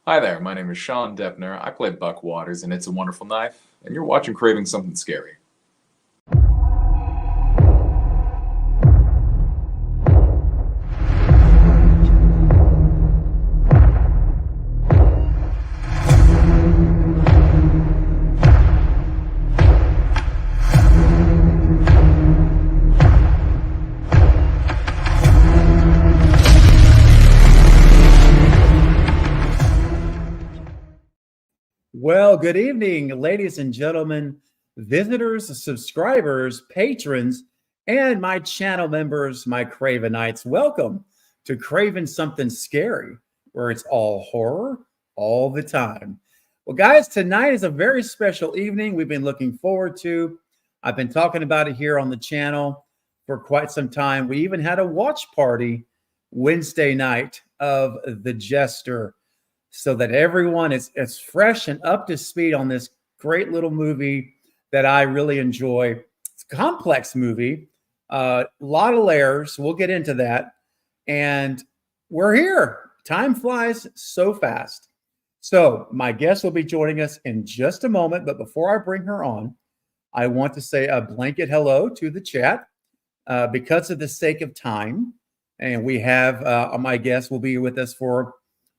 Hi there, my name is Sean Deppner. I play Buck Waters in It's a Wonderful Knife, and you're watching Craving Something Scary. Well, good evening, ladies and gentlemen, visitors, subscribers, patrons, and my channel members, my Cravenites. Welcome to Craven Something Scary, where it's all horror all the time. Well, guys, tonight is a very special evening we've been looking forward to. I've been talking about it here on the channel for quite some time. We even had a watch party Wednesday night of The Jester so that everyone is fresh and up to speed on this great little movie that I really enjoy. It's a complex movie, a lot of layers. We'll get into that. And we're here. Time flies so fast. So, my guest will be joining us in just a moment. But before I bring her on, I want to say a blanket hello to the chat because of the sake of time. And we have my guest will be with us for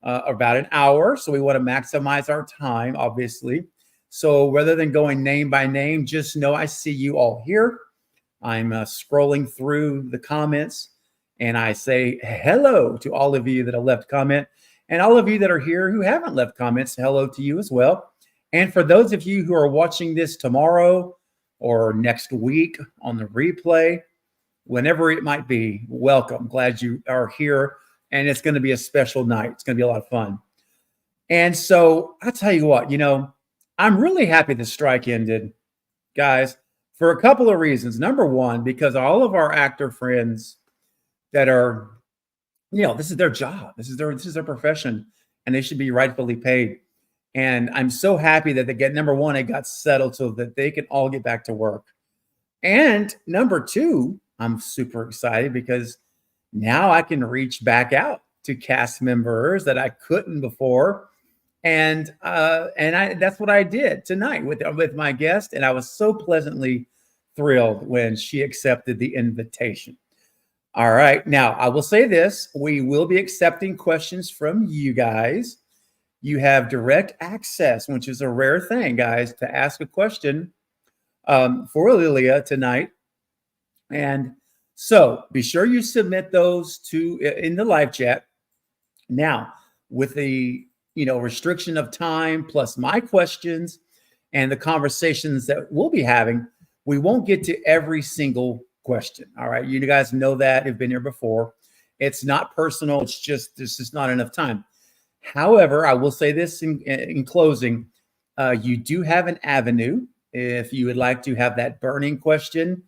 about an hour. So we want to maximize our time, obviously. So rather than going name by name, just know I see you all here. I'm scrolling through the comments and I say hello to all of you that have left comment and all of you that are here who haven't left comments. Hello to you as well. And for those of you who are watching this tomorrow or next week on the replay, whenever it might be, welcome. Glad you are here. And it's going to be a special night. It's going to be a lot of fun. And so I'll tell you what, I'm really happy the strike ended, guys, for a couple of reasons. Number one, because all of our actor friends that are, this is their job. This is their profession, and they should be rightfully paid. And I'm so happy that number one, it got settled so that they can all get back to work. And number two, I'm super excited because now I can reach back out to cast members that I couldn't before. And that's what I did tonight with my guest. And I was so pleasantly thrilled when she accepted the invitation. All right. Now, I will say this. We will be accepting questions from you guys. You have direct access, which is a rare thing, guys, to ask a question for Lelia tonight. And so be sure you submit those in the live chat. Now, with the restriction of time plus my questions and the conversations that we'll be having, we won't get to every single question. All right. You guys know that, have been here before. It's not personal. It's just there's just not enough time. However, I will say this in closing. You do have an avenue if you would like to have that burning question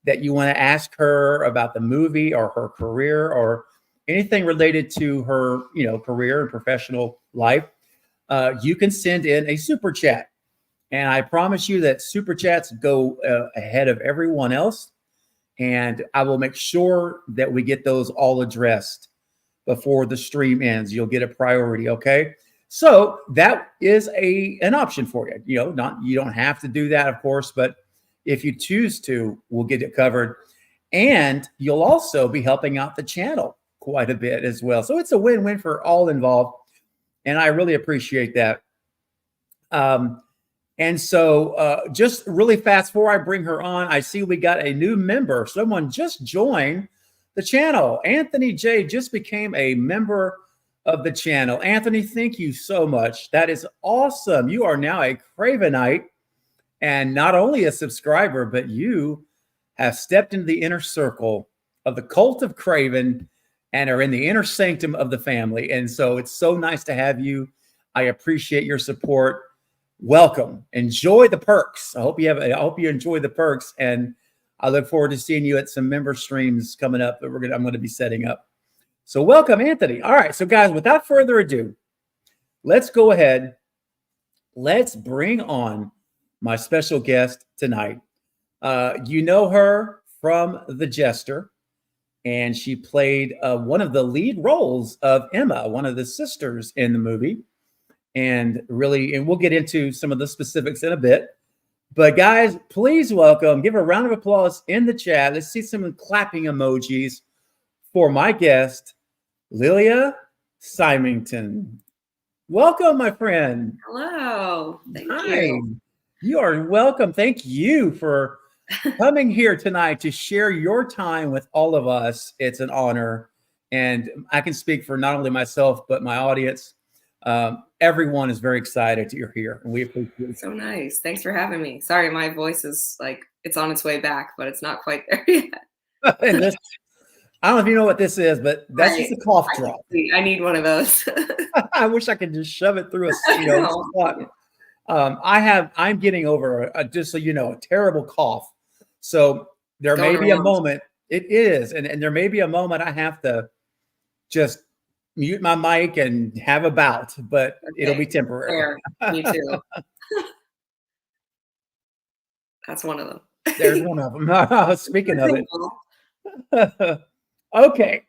that you want to ask her about the movie or her career or anything related to her, career and professional life, you can send in a super chat. And I promise you that super chats go ahead of everyone else. And I will make sure that we get those all addressed before the stream ends. You'll get a priority, okay? So that is an option for you. You don't have to do that, of course, but if you choose to, we'll get it covered. And you'll also be helping out the channel quite a bit as well. So it's a win-win for all involved. And I really appreciate that. And so just really fast before I bring her on, I see we got a new member. Someone just joined the channel. Anthony J just became a member of the channel. Anthony, thank you so much. That is awesome. You are now a Cravenite. And not only a subscriber, but you have stepped into the inner circle of the cult of Craven and are in the inner sanctum of the family. And so it's so nice to have you. I appreciate your support. Welcome. Enjoy the perks. I hope you enjoy the perks. And I look forward to seeing you at some member streams coming up that I'm going to be setting up. So welcome, Anthony. All right. So guys, without further ado, let's go ahead. Let's bring on my special guest tonight. You know her from The Jester, and she played one of the lead roles of Emma, one of the sisters in the movie. and we'll get into some of the specifics in a bit. But guys, please welcome, give a round of applause in the chat. Let's see some clapping emojis for my guest, Lelia Symington. Welcome, my friend. Hello. Thank Hi. you. You are welcome. Thank you for coming here tonight to share your time with all of us. It's an honor. And I can speak for not only myself, but my audience. Everyone is very excited that you're here, and we appreciate it. So nice. Thanks for having me. Sorry, my voice is like, it's on its way back, but it's not quite there yet. And this, I don't know if you know what this is, but that's just a cough drop. I need one of those. I wish I could just shove it through a spot. I'm getting over just so you know, a terrible cough. So there may be a moment. It is, and there may be a moment I have to just mute my mic and have a bout, but it'll be temporary. Fair. Me too. That's one of them. There's one of them. Speaking of it. Okay.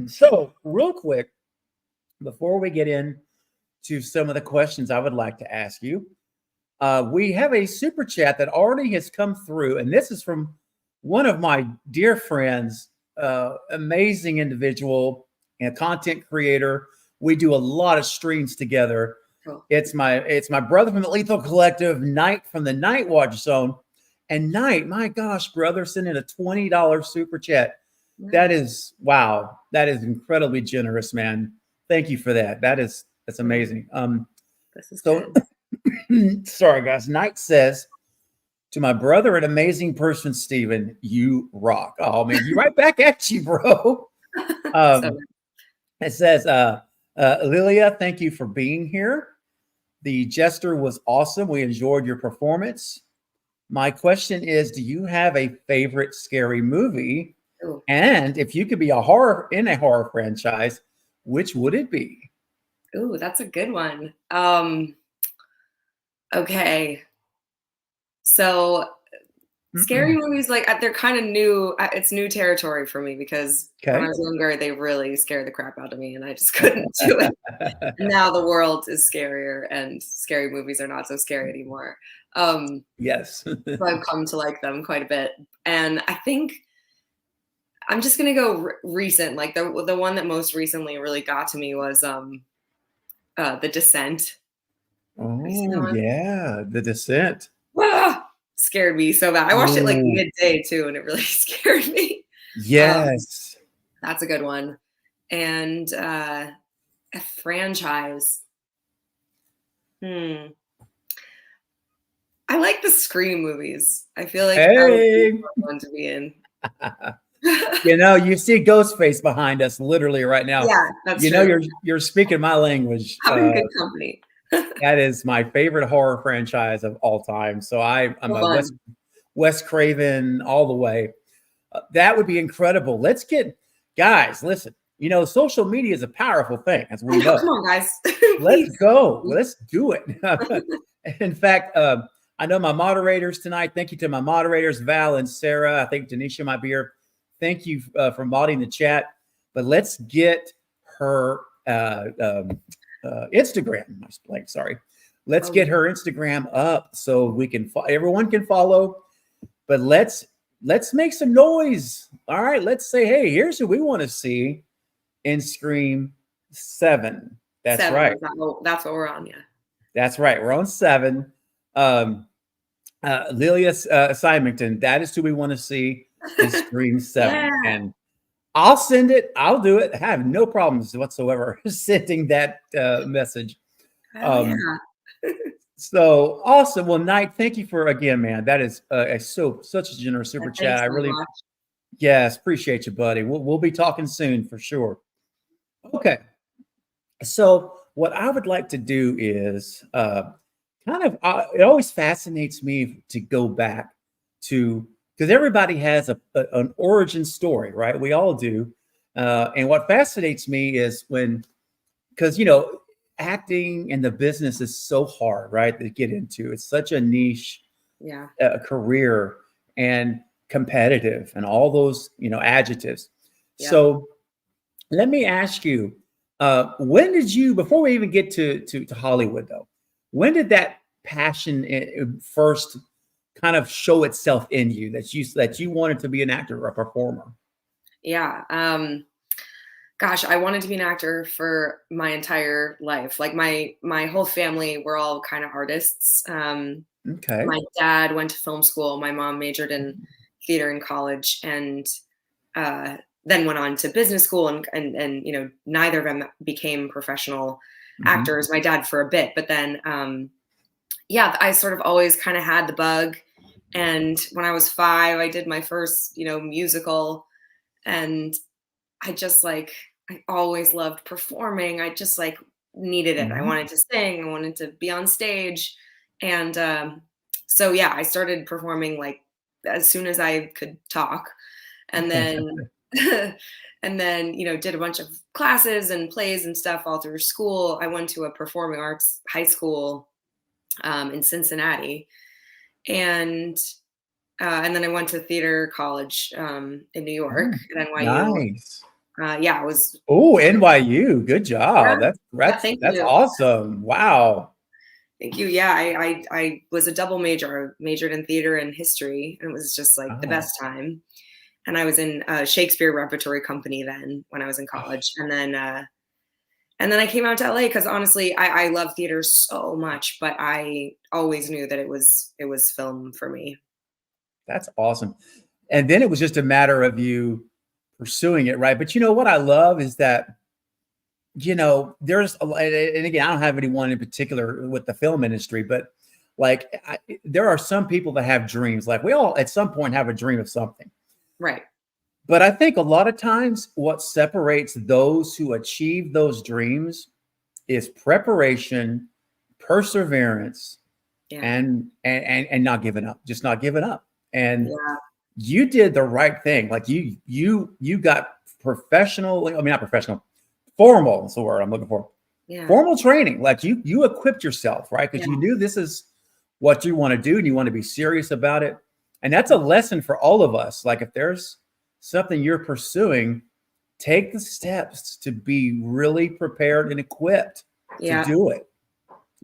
So real quick, before we get into some of the questions I would like to ask you, we have a super chat that already has come through, and this is from one of my dear friends, amazing individual and content creator. We do a lot of streams together. Cool. It's my brother from the Lethal Collective, Knight from the Night Watch Zone. And Knight, my gosh, brother, sent in a $20 super chat. Nice. That is, wow. That is incredibly generous, man. Thank you for that. That's amazing. This is so sorry, guys. Knight says, to my brother, an amazing person, Steven, you rock. Oh man, you right back at you, bro. It says, Lelia, thank you for being here. The Jester was awesome. We enjoyed your performance. My question is, do you have a favorite scary movie? Ooh. And if you could be in a horror franchise, which would it be? Ooh, that's a good one. Okay. So scary movies, like they're kind of new. It's new territory for me because when I was younger, they really scared the crap out of me and I just couldn't do it. Now the world is scarier and scary movies are not so scary anymore. Yes. So I've come to like them quite a bit. And I think I'm just going to go recent. Like the one that most recently really got to me was The Descent. Oh, yeah. The Descent. Scared me so bad. I watched it like midday too, and it really scared me. Yes. That's a good one. And a franchise. I like the Scream movies. I feel like I would be one to be in. You know, you see Ghostface behind us literally right now. Yeah, that's true. Know, you're speaking my language. Having good company. That is my favorite horror franchise of all time. So I'm a Wes Craven all the way. That would be incredible. Let's get, guys, listen, you know, social media is a powerful thing, as we know. Come on, guys. Let's go. Let's do it. In fact, I know my moderators tonight. Thank you to my moderators, Val and Sarah. I think Denisha might be here. Thank you for modding the chat. But let's get her Instagram. Sorry. Let's get her Instagram up so we can everyone can follow. But let's make some noise. All right. Let's say, hey, here's who we want to see in Scream 7. That's 7, right. That's what we're on. Yeah. That's right. We're on 7. Lelia Symington. That is who we want to see in Scream 7. Yeah. And I'll send it. I'll do it. I have no problems whatsoever sending that message. Yeah. So awesome. Well, Knight, thank you for again, man. That is such a generous super chat. I really, yes, appreciate you, buddy. We'll be talking soon for sure. Okay. So what I would like to do is it always fascinates me to go back to, because everybody has an origin story, right? We all do. And what fascinates me is because, you know, acting and the business is so hard, right, to get into. It's such a niche career and competitive and all those, you know, adjectives. Yeah. So let me ask you, When did you, before we even get to Hollywood though, when did that passion first kind of show itself in you that you wanted to be an actor or a performer? Yeah. Gosh, I wanted to be an actor for my entire life. Like my whole family, we're all kind of artists. Okay. My dad went to film school. My mom majored in theater in college, and then went on to business school. And neither of them became professional actors. My dad for a bit, but then yeah, I sort of always kind of had the bug. And when I was 5, I did my first musical, and I just like I always loved performing. I just like needed it. I Mhm. wanted to sing. I wanted to be on stage, and so yeah, I started performing like as soon as I could talk, and then and then did a bunch of classes and plays and stuff all through school. I went to a performing arts high school in Cincinnati, and and then I went to theater college in New York Oh, at NYU. nice. Yeah, it was. Oh, NYU. Good Yeah, job. That's yeah, that's thank that's you. awesome. Wow. Thank you. Yeah, I was a double major. I majored in theater and history, and it was just like the Oh. best time. And I was in a Shakespeare repertory company then when I was in college, and then I came out to LA because honestly, I love theater so much, but I always knew that it was film for me. That's awesome. And then it was just a matter of you pursuing it, right? But you know what I love is that, there's and again, I don't have anyone in particular with the film industry, but like there are some people that have dreams. Like we all at some point have a dream of something. Right. But I think a lot of times what separates those who achieve those dreams is preparation, perseverance, Yeah. and not giving up, just not giving up. And Yeah. you did the right thing. Like you got professional, I mean not professional, formal is the word I'm looking for. Yeah. Formal training. Like you equipped yourself, right? Because Yeah. you knew this is what you want to do and you want to be serious about it. And that's a lesson for all of us. Like if there's something you're pursuing, take the steps to be really prepared and equipped to Yeah. do it.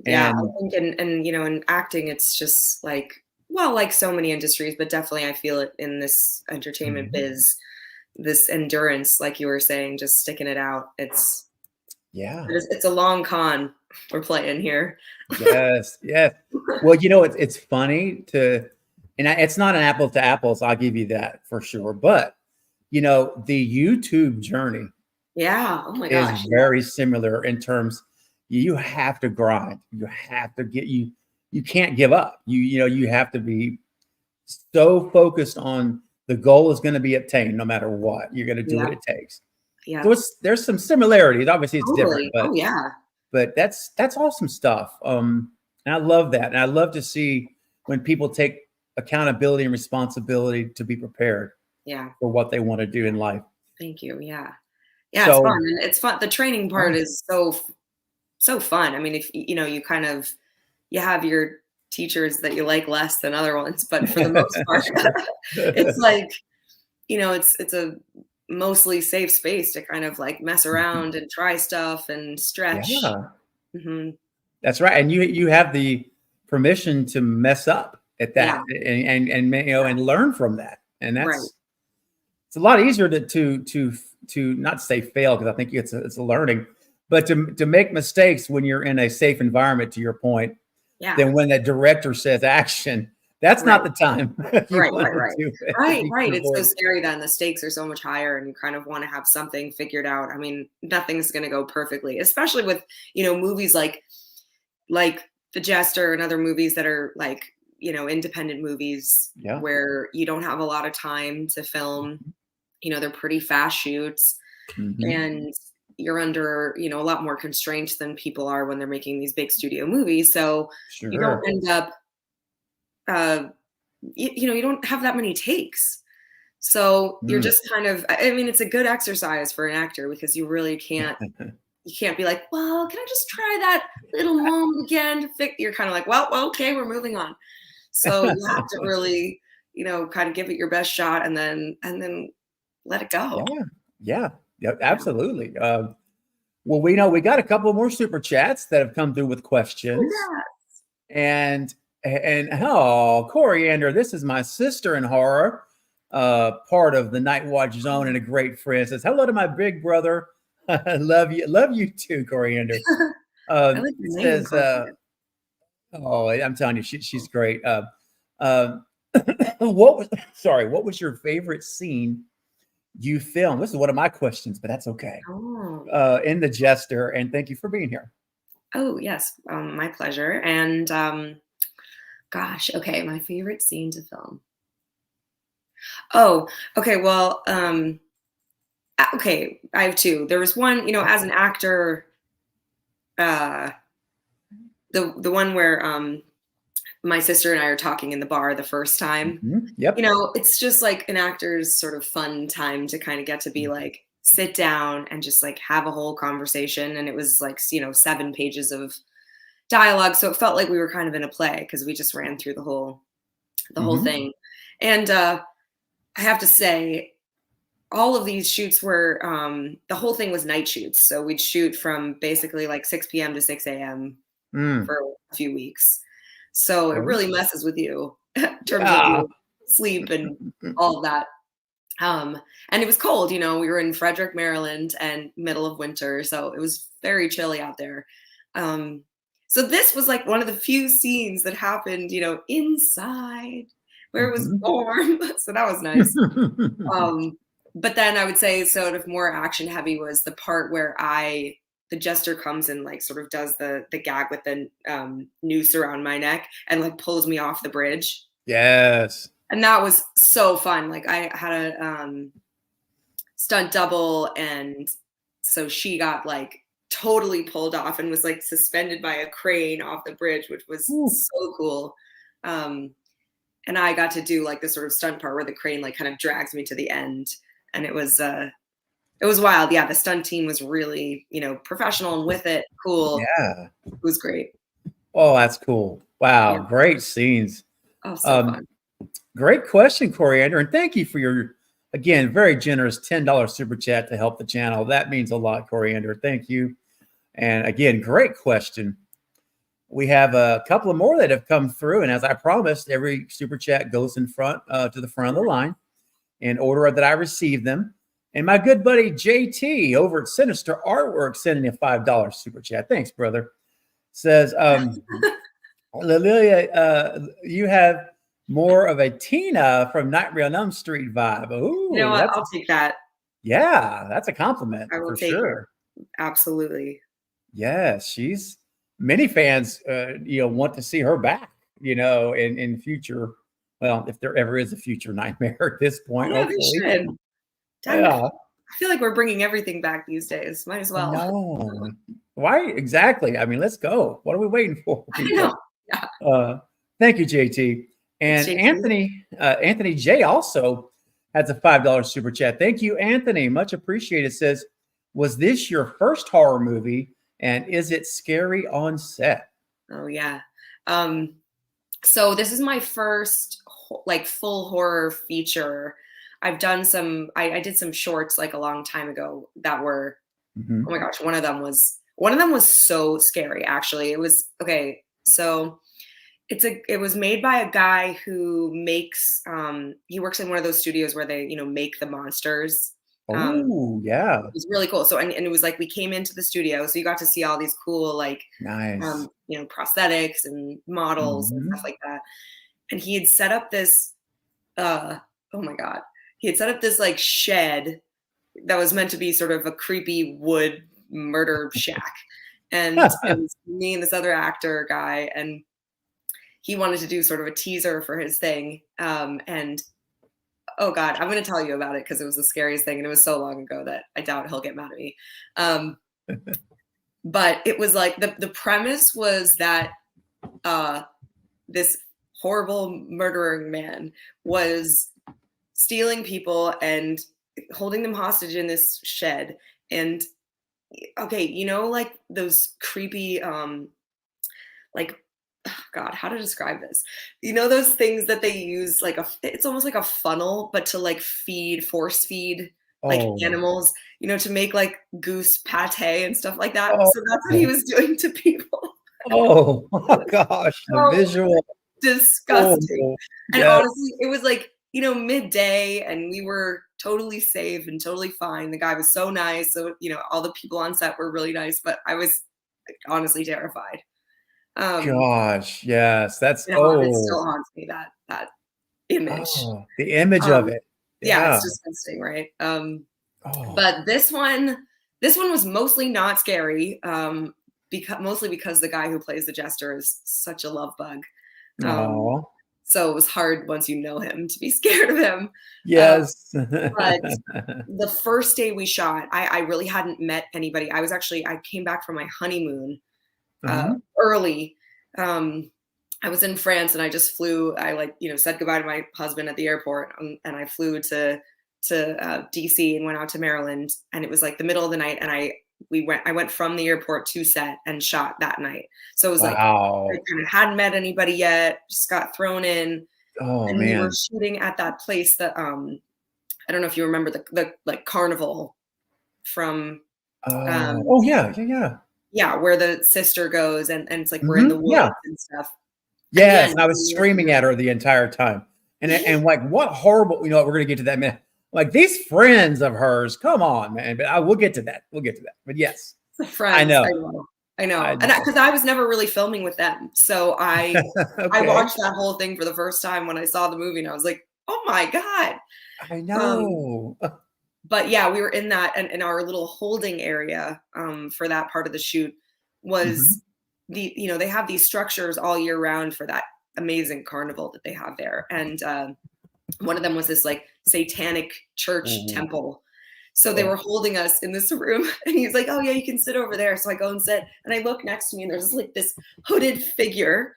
Yeah. And I think and in acting, it's just like, well, like so many industries, but definitely I feel it in this entertainment Mhm. biz, this endurance, like you were saying, just sticking it out. Yeah. It's a long con we're playing here. Yes, yes. Well, it's funny it's not an apples to apples. I'll give you that for sure. But the YouTube journey Yeah. Oh my is gosh. Yeah. very similar in terms you have to grind. You have to you can't give up. You have to be so focused on the goal is going to be obtained no matter what. You're going to do what Yeah. it takes. Yeah. So there's some similarities. Obviously, it's different, Totally. Oh yeah. but that's awesome stuff. And I love that. And I love to see when people take accountability and responsibility to be prepared Yeah. for what they want to do in life. Thank you. Yeah. Yeah, it's fun. So, And it's fun. The training part right. is so fun. I mean, if you kind of you have your teachers that you like less than other ones, but for the most part, it's like, it's a mostly safe space to kind of like mess around and try stuff and stretch. Yeah, Hmm. that's right. And you have the permission to mess up at Yeah. that and learn from that. And Right. it's a lot easier to not say fail because I think it's a learning, but to make mistakes when you're in a safe environment. To your point, Yeah. than when that director says action. That's Right. not the time you Right. want Right. to Right. do it. Right. You Right. can It's so avoid it. scary then. The stakes are so much higher and you kind of want to have something figured out. I mean, nothing's going to go perfectly, especially with, movies like The Jester and other movies that are like, independent movies Yeah. where you don't have a lot of time to film. They're pretty fast shoots Mhm. and you're under, a lot more constraints than people are when they're making these big studio movies. So you don't Sure. end up, uh, you don't have that many takes. So you're Mm. just kind of, I mean, it's a good exercise for an actor because you really you can't be like, well, can I just try that little moment again to fix? You're kind of like, well, okay, we're moving on. So you have to really, kind of give it your best shot and then let it Yeah. go. Yeah. Yeah. Yeah. Absolutely. Well, we know we got a couple more super chats that have come through with questions. And oh, Coriander, this is my sister in horror, part of the Night Watch Zone and a great friend. Says hello to my big brother. Love you too, Coriander. I like the name. Says, oh, I'm telling you, she's great. What was your favorite scene you filmed? This is one of my questions, but that's okay. Oh. In the Jester, and thank you for being here. Oh yes, my pleasure. And gosh, okay, my favorite scene to film. Oh, okay. Well, okay, I have two. There was one, as an actor, the one where my sister and I are talking in the bar the first time. Mm-hmm. Yep. It's just like an actor's sort of fun time to kind of get to be like sit down and just like have a whole conversation. And it was like 7 pages of dialogue, so it felt like we were kind of in a play because we just ran through the whole thing. And I have to say, all of these shoots were the whole thing was night shoots, so we'd shoot from basically like 6 p.m. to 6 a.m. For a few weeks. So it really messes with you in terms of your sleep and all of that. And it was cold, we were in Frederick, Maryland, and middle of winter, so it was very chilly out there. So this was like one of the few scenes that happened, inside where it was warm. So that was nice. But then I would say sort of more action heavy was the part where the Jester comes and like sort of does the gag with the noose around my neck and like pulls me off the bridge. Yes. And that was so fun. Like I had a stunt double, and so she got like totally pulled off and was like suspended by a crane off the bridge, which was so cool. And I got to do like the sort of stunt part where the crane like kind of drags me to the end, and it was wild. Yeah, the stunt team was really professional and with it. Cool. Yeah, it was great. Oh, that's cool. Wow, yeah. Great scenes. Oh, so fun. Great question, Coriander, and thank you for your, again, very generous $10 super chat to help the channel. That means a lot, Coriander. Thank you. And again, great question. We have a couple of more that have come through, and as I promised, every super chat goes in front to the front of the line in order that I receive them. And my good buddy JT over at Sinister Artwork sending a $5 super chat. Thanks, brother. Says, Lelia, you have more of a Tina from Nightmare on Elm Street vibe. Ooh, you know what? I'll take that. Yeah, that's a compliment. I will for take sure. It. Absolutely. Yes, she's many fans want to see her back, in future. Well, if there ever is a future Nightmare at this point. Yeah, they should. Yeah. I feel like we're bringing everything back these days. Might as well. No. Why exactly? I mean, let's go. What are we waiting for? I know. Yeah. Thank you, JT. And Anthony J also has a $5 super chat. Thank you, Anthony. Much appreciated. Says, was this your first horror movie, and is it scary on set? Oh yeah. So this is my first like full horror feature. I've done I did some shorts like a long time ago that were, oh my gosh, one of them was so scary. Actually, it was okay. So it was made by a guy who makes, he works in one of those studios where they, make the monsters. Oh, yeah. It was really cool. So, and it was like, we came into the studio, so you got to see all these cool, like, nice, prosthetics and models and stuff like that. And he had set up this, oh my God, he had set up this like shed that was meant to be sort of a creepy wood murder shack. And it was me and this other actor guy, and he wanted to do sort of a teaser for his thing. And oh God, I'm going to tell you about it because it was the scariest thing. And it was so long ago that I doubt he'll get mad at me. But it was like, the premise was that this horrible murdering man was stealing people and holding them hostage in this shed. And okay, like those creepy, like, oh God, how to describe this? Those things that they use, like it's almost like a funnel, but to like force feed like Oh. animals, to make like goose pate and stuff like that. Oh. So that's what he was doing to people. Oh my gosh, the So visual. disgusting. Oh, And yes. honestly, it was like, midday, and we were totally safe and totally fine. The guy was so nice. So, all the people on set were really nice, but I was honestly terrified. Gosh, yes, that's It still haunts me, that image. the image of it. Yeah, Yeah. it's disgusting, right? Oh. But this one was mostly not scary, mostly because the guy who plays the Jester is such a love bug. Oh. So it was hard once you know him to be scared of him. Yes. But the first day we shot, I really hadn't met anybody. I came back from my honeymoon early. I was in France and I just flew. I said goodbye to my husband at the airport, and I flew to DC and went out to Maryland. And it was like the middle of the night, and I went from the airport to set and shot that night. So it was like I kind of hadn't met anybody yet, just got thrown in. Oh and man. we were shooting at that place that I don't know if you remember the like carnival from yeah, where the sister goes, and it's like we're in the woods and stuff. Yes, and I was screaming at her the entire time. And like, what horrible, we're going to get to that, man. Like, these friends of hers, come on, man. But we'll get to that. But yes. Friends, I know. And because I was never really filming with them. So I watched that whole thing for the first time when I saw the movie, and I was like, oh my God. I know. But yeah, we were in that, and in our little holding area for that part of the shoot was they have these structures all year round for that amazing carnival that they have there. And one of them was this like satanic church temple. So they were holding us in this room, and he's like, oh yeah, you can sit over there. So I go and sit, and I look next to me, and there's like this hooded figure.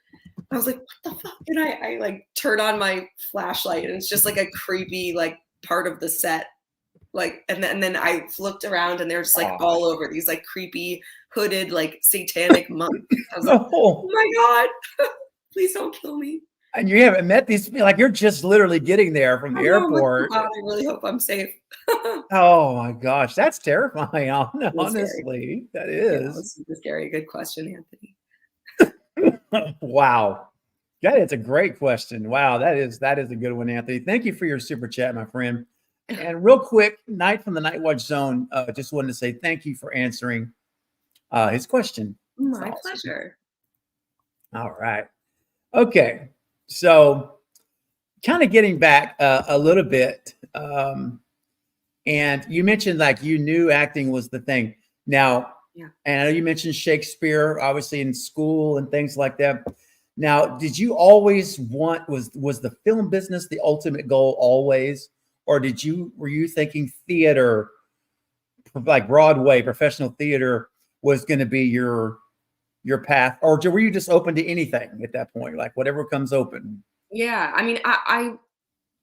I was like, what the fuck? And I like turn on my flashlight, and it's just like a creepy like part of the set. Like, and then I looked around, and they're just like all over, these like creepy hooded like satanic monks. I was like, oh my God, please don't kill me. And you haven't met these, like, you're just literally getting there from the airport. I really hope I'm safe. Oh my gosh, that's terrifying. Honestly, that is. That's scary. Good question, Anthony. Wow. That is a great question. Wow, that is a good one, Anthony. Thank you for your super chat, my friend. And real quick, Knight from the Night Watch Zone, just wanted to say thank you for answering his question. My pleasure. All right. Okay. So kind of getting back a little bit. And you mentioned like you knew acting was the thing. Now, and I know you mentioned Shakespeare, obviously in school and things like that. Now, did you always was the film business the ultimate goal always? Or were you thinking theater, like Broadway, professional theater was going to be your path? Or were you just open to anything at that point? Like whatever comes open? Yeah. I mean,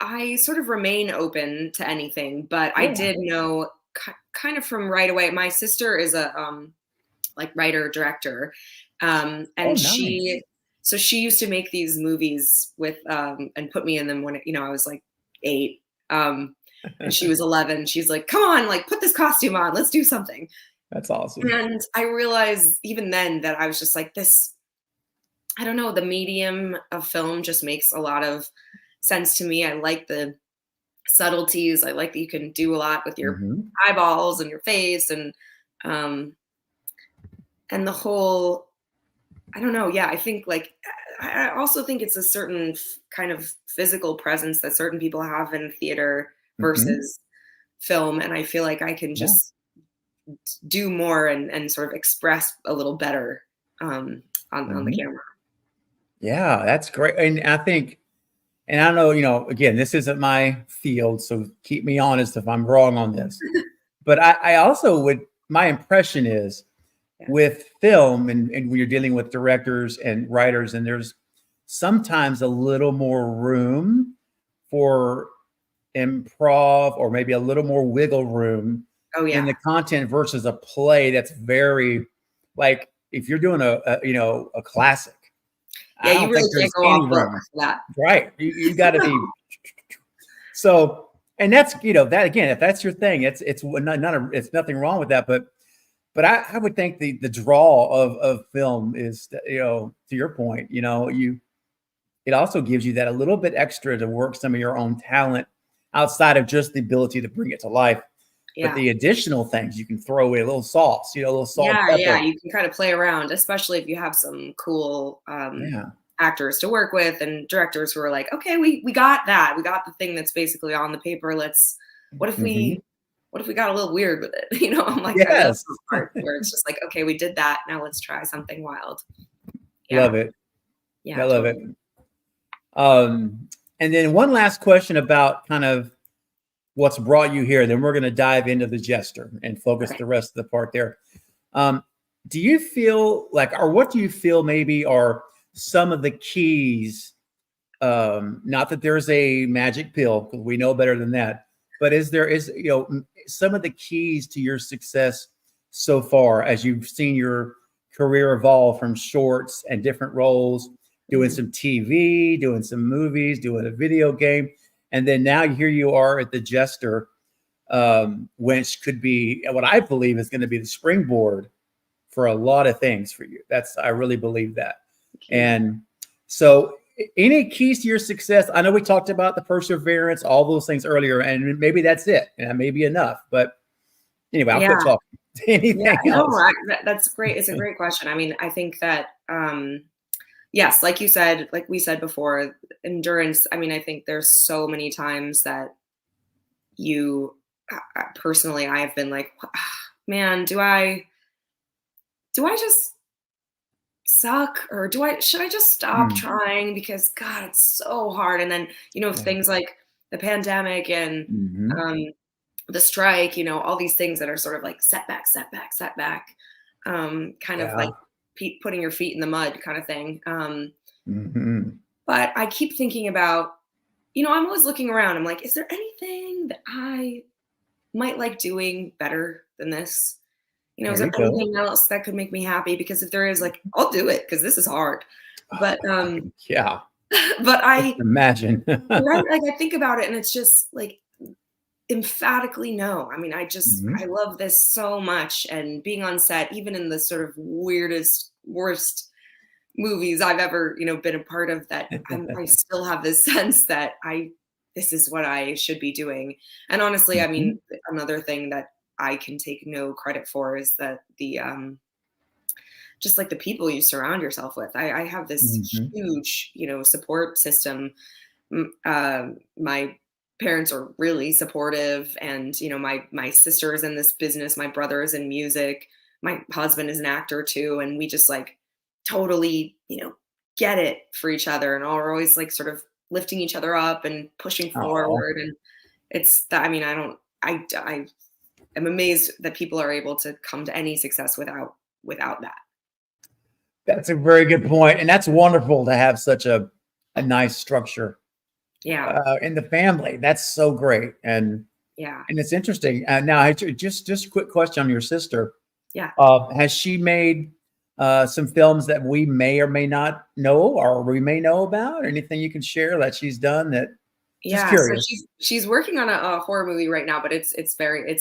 I sort of remain open to anything, but I did know kind of from right away. My sister is a like writer director, and she used to make these movies with and put me in them when I was like 8. And she was 11. She's like, come on, like put this costume on, let's do something. That's awesome. And I realized even then that I was just like this, I don't know, the medium of film just makes a lot of sense to me. I like the subtleties. I like that you can do a lot with your eyeballs and your face, and the whole, I don't know. Yeah, I think like, I also think it's a certain kind of physical presence that certain people have in theater versus film. And I feel like I can just do more and sort of express a little better on the camera. Yeah, that's great. And I think, and I know, again, this isn't my field, so keep me honest if I'm wrong on this. But I also my impression is, with film and when you're dealing with directors and writers, and there's sometimes a little more room for improv or maybe a little more wiggle room in the content versus a play that's very, like, if you're doing a classic. Yeah, you really can't go off book for that. Right. You got to be. So, And that's, that again, if that's your thing, it's it's nothing wrong with that. But I would think the draw of film is, to your point, it also gives you that a little bit extra to work some of your own talent outside of just the ability to bring it to life. Yeah. But the additional things you can throw away, a little sauce, a little salt. Yeah, pepper. yeah. You can kind of play around, especially if you have some cool actors to work with and directors who are like, okay, we got that. We got the thing that's basically on the paper. What if we got a little weird with it? I'm like, I love the part where it's just like, okay, we did that. Now let's try something wild. Yeah. Love it. Yeah, I love it. And then one last question about kind of what's brought you here. Then we're going to dive into the Jester and focus the rest of the part there. Do you feel like, or what do you feel maybe are some of the keys? Not that there's a magic pill, because we know better than that, but is some of the keys to your success so far as you've seen your career evolve from shorts and different roles, doing some TV, doing some movies, doing a video game, and then now here you are at the Jester, which could be what I believe is going to be the springboard for a lot of things for you. I really believe that. And so any keys to your success? I know we talked about the perseverance, all those things earlier, and maybe that's it. And that may be enough. But anyway, I'll quit talking. Anything else? No, that's great. It's a great question. I mean, I think that, yes, like you said, like we said before, endurance. I mean, I think there's so many times that personally, I have been like, man, do I just suck, or should I just stop trying, because God, it's so hard. And then, things like the pandemic and the strike, all these things that are sort of like setback, kind of like putting your feet in the mud kind of thing. But I keep thinking about, I'm always looking around. I'm like, is there anything that I might like doing better than this? Is there anything else that could make me happy? Because if there is, like, I'll do it, because this is hard. But but I imagine right, like, I think about it and it's just like emphatically no. I mean, I love this so much, and being on set, even in the sort of worst movies I've ever, been a part of, that I still have this sense that this is what I should be doing. And honestly, I mean, another thing that I can take no credit for is that just like the people you surround yourself with. I have this huge, support system. My parents are really supportive, and my sister is in this business, my brother is in music, my husband is an actor too, and we just like totally get it for each other, and we're always like sort of lifting each other up and pushing forward. And it's that, I mean, I am amazed that people are able to come to any success without that. That's a very good point, and that's wonderful to have such a nice structure in the family. That's so great. And it's interesting. Now, just a quick question on your sister. Has she made some films that we may or may not know, or we may know about? Anything you can share that she's done that? Just curious. So she's working on a horror movie right now, but it's